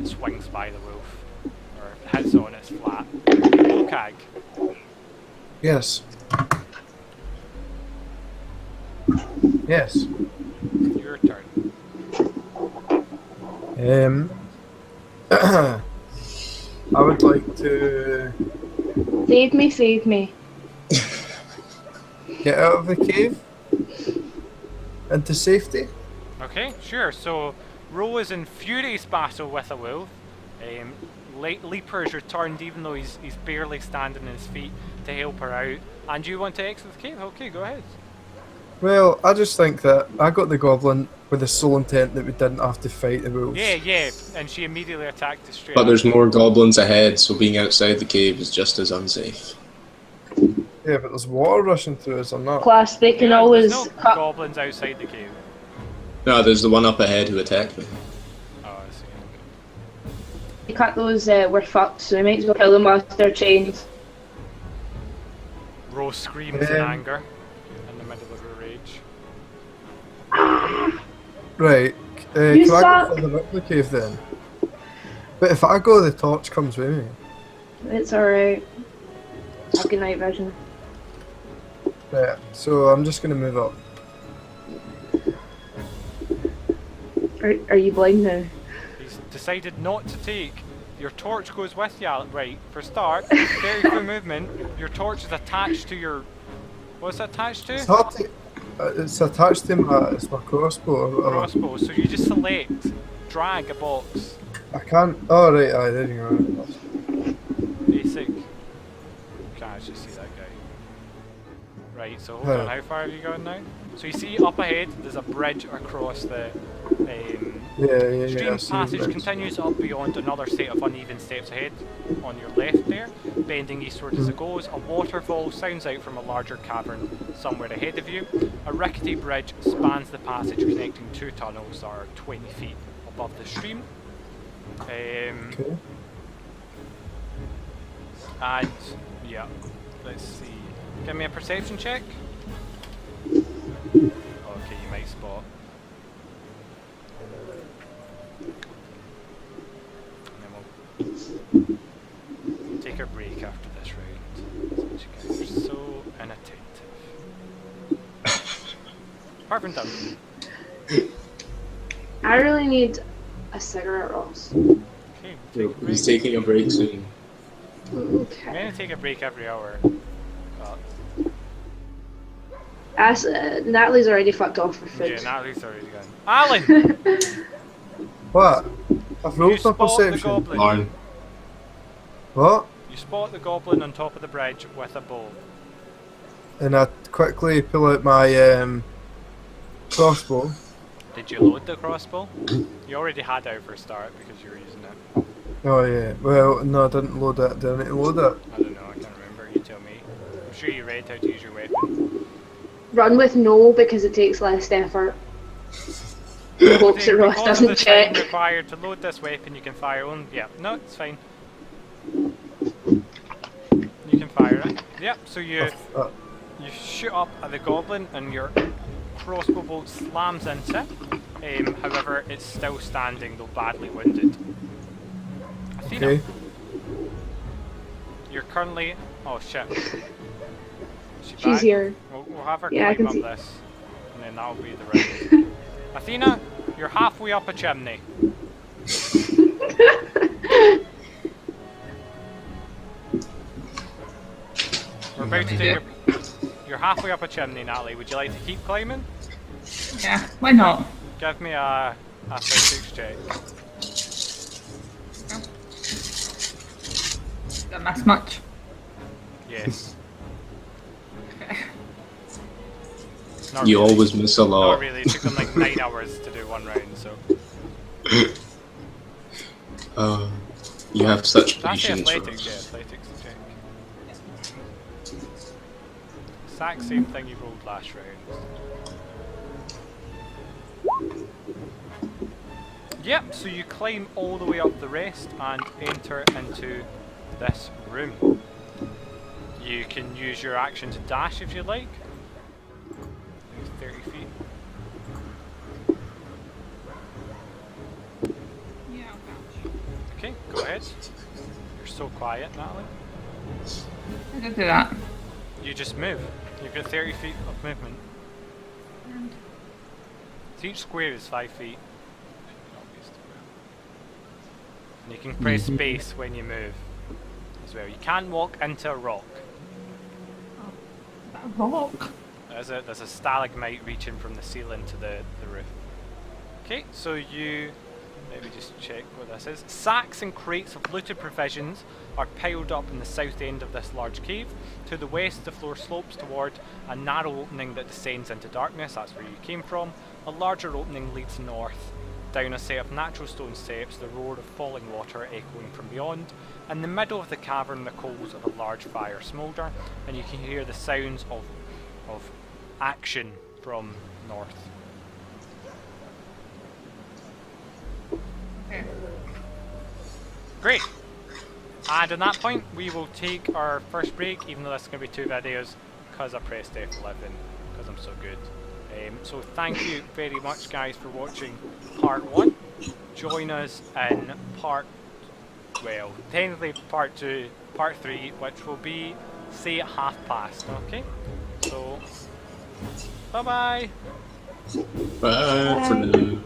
it swings by the wolf, or hits on its flat. Okag, Yes. Yes. your turn. I would like to Save me. get out of the cave into safety. Okay, sure. So, Ro is in furious battle with a wolf. Leaper has returned, even though he's barely standing on his feet, to help her out. And you want to exit the cave? Okay, go ahead. Well, I just think that I got the goblin with the sole intent that we didn't have to fight the wolves. Yeah, and she immediately attacked us straight But up. there's more goblins ahead, so being outside the cave is just as unsafe. Yeah, but there's water rushing through us or not. Plus, they can always There's no cut. goblins outside the cave. No, there's the one up ahead who attacked me. Oh, I see. They cut those. We're fucked. So we might as well kill them whilst they're chained. Ro screams in anger in the middle of her rage. Right. You Can I suck. go further up the cave then? But if I go, the torch comes with me. It's alright. Have good night vision. Right. So I'm just gonna move up. Are you blind now? He's decided not to take. Your torch goes with you, right? For start, very quick movement. Your torch is attached to your. What's it attached to? It's hard to. It's attached to my. It's my crossbow. Or whatever. Crossbow. So you just select, drag a box. I can't. Oh right. Aye, there you go. Basic. Can't actually see that guy. Right. So hold on. How far have you gone now? So you see up ahead, there's a bridge across the. Yeah. Stream I see passage it. continues up beyond another set of uneven steps ahead on your left there, bending eastward as it goes. A waterfall sounds out from a larger cavern somewhere ahead of you. A rickety bridge spans the passage, connecting 2 tunnels that are 20 feet above the stream. Okay. And yeah, let's see. Give me a perception check. Okay, you might spot. And then we'll take a break after this round. Since you guys are so inattentive. Apart from Duncan. I really need a cigarette, Ross. Okay, we'll take a break. He's taking a break soon. I'm Okay. gonna take a break every hour. Natalie's already fucked off for food. Yeah, Natalie's already gone. Alan! What? I've You rolled my spot the perception. goblin. Lauren. What? You spot the goblin on top of the bridge with a bow. And I quickly pull out my crossbow. Did you load the crossbow? You already had it out for a start because you were using it. Oh yeah. Well, no, I didn't load it. Did I need to load it? I don't know, I can't remember. You tell me. I'm sure you read how to use your weapon. Run with no because it takes less effort. In hopes that Ross Because of the doesn't time check. required to load this weapon, you can fire on. Yeah, no, it's fine. You can fire it. Yep. So you shoot up at the goblin and your crossbow bolt slams into it. However, it's still standing though badly wounded. Athena, Okay. you're currently. Oh shit. Is she She's back? here. We'll have her Yeah, I climb can up see. this, and then that'll be the round. Athena, you're halfway up a chimney. We're about to take a. You're halfway up a chimney, Natalie. Would you like to keep climbing? Yeah, why not? Give me a athletics check. Don't miss much. Yes. Not You really. always miss a Not lot. really. It took them like 9 hours to do one round, so. You have such That's the patience. athletics, yeah, athletics check. Exact same thing you rolled last round. Yep, so you climb all the way up the rest and enter into this room. You can use your action to dash if you like. It's 30 feet. Yeah, Okay, go ahead. You're so quiet, Natalie. I did do that. You just move. You've got 30 feet of movement. So each square is 5 feet. And you can press space when you move as well. You can't walk into a rock. That rock. There's a stalagmite reaching from the ceiling to the roof. Okay, so you... Let me just check what this is. Sacks and crates of looted provisions are piled up in the south end of this large cave. To the west, the floor slopes toward a narrow opening that descends into darkness. That's where you came from. A larger opening leads north, down a set of natural stone steps, the roar of falling water echoing from beyond. In the middle of the cavern, the coals of a large fire smoulder, and you can hear the sounds of action from north. Okay. Great! And at that point, we will take our first break, even though this is going to be 2 videos, because I pressed F11, because I'm so good. So thank you very much, guys, for watching part 1. Join us in technically part 2, part 3, which will be, say, at past, okay? So, bye-bye! Bye for now.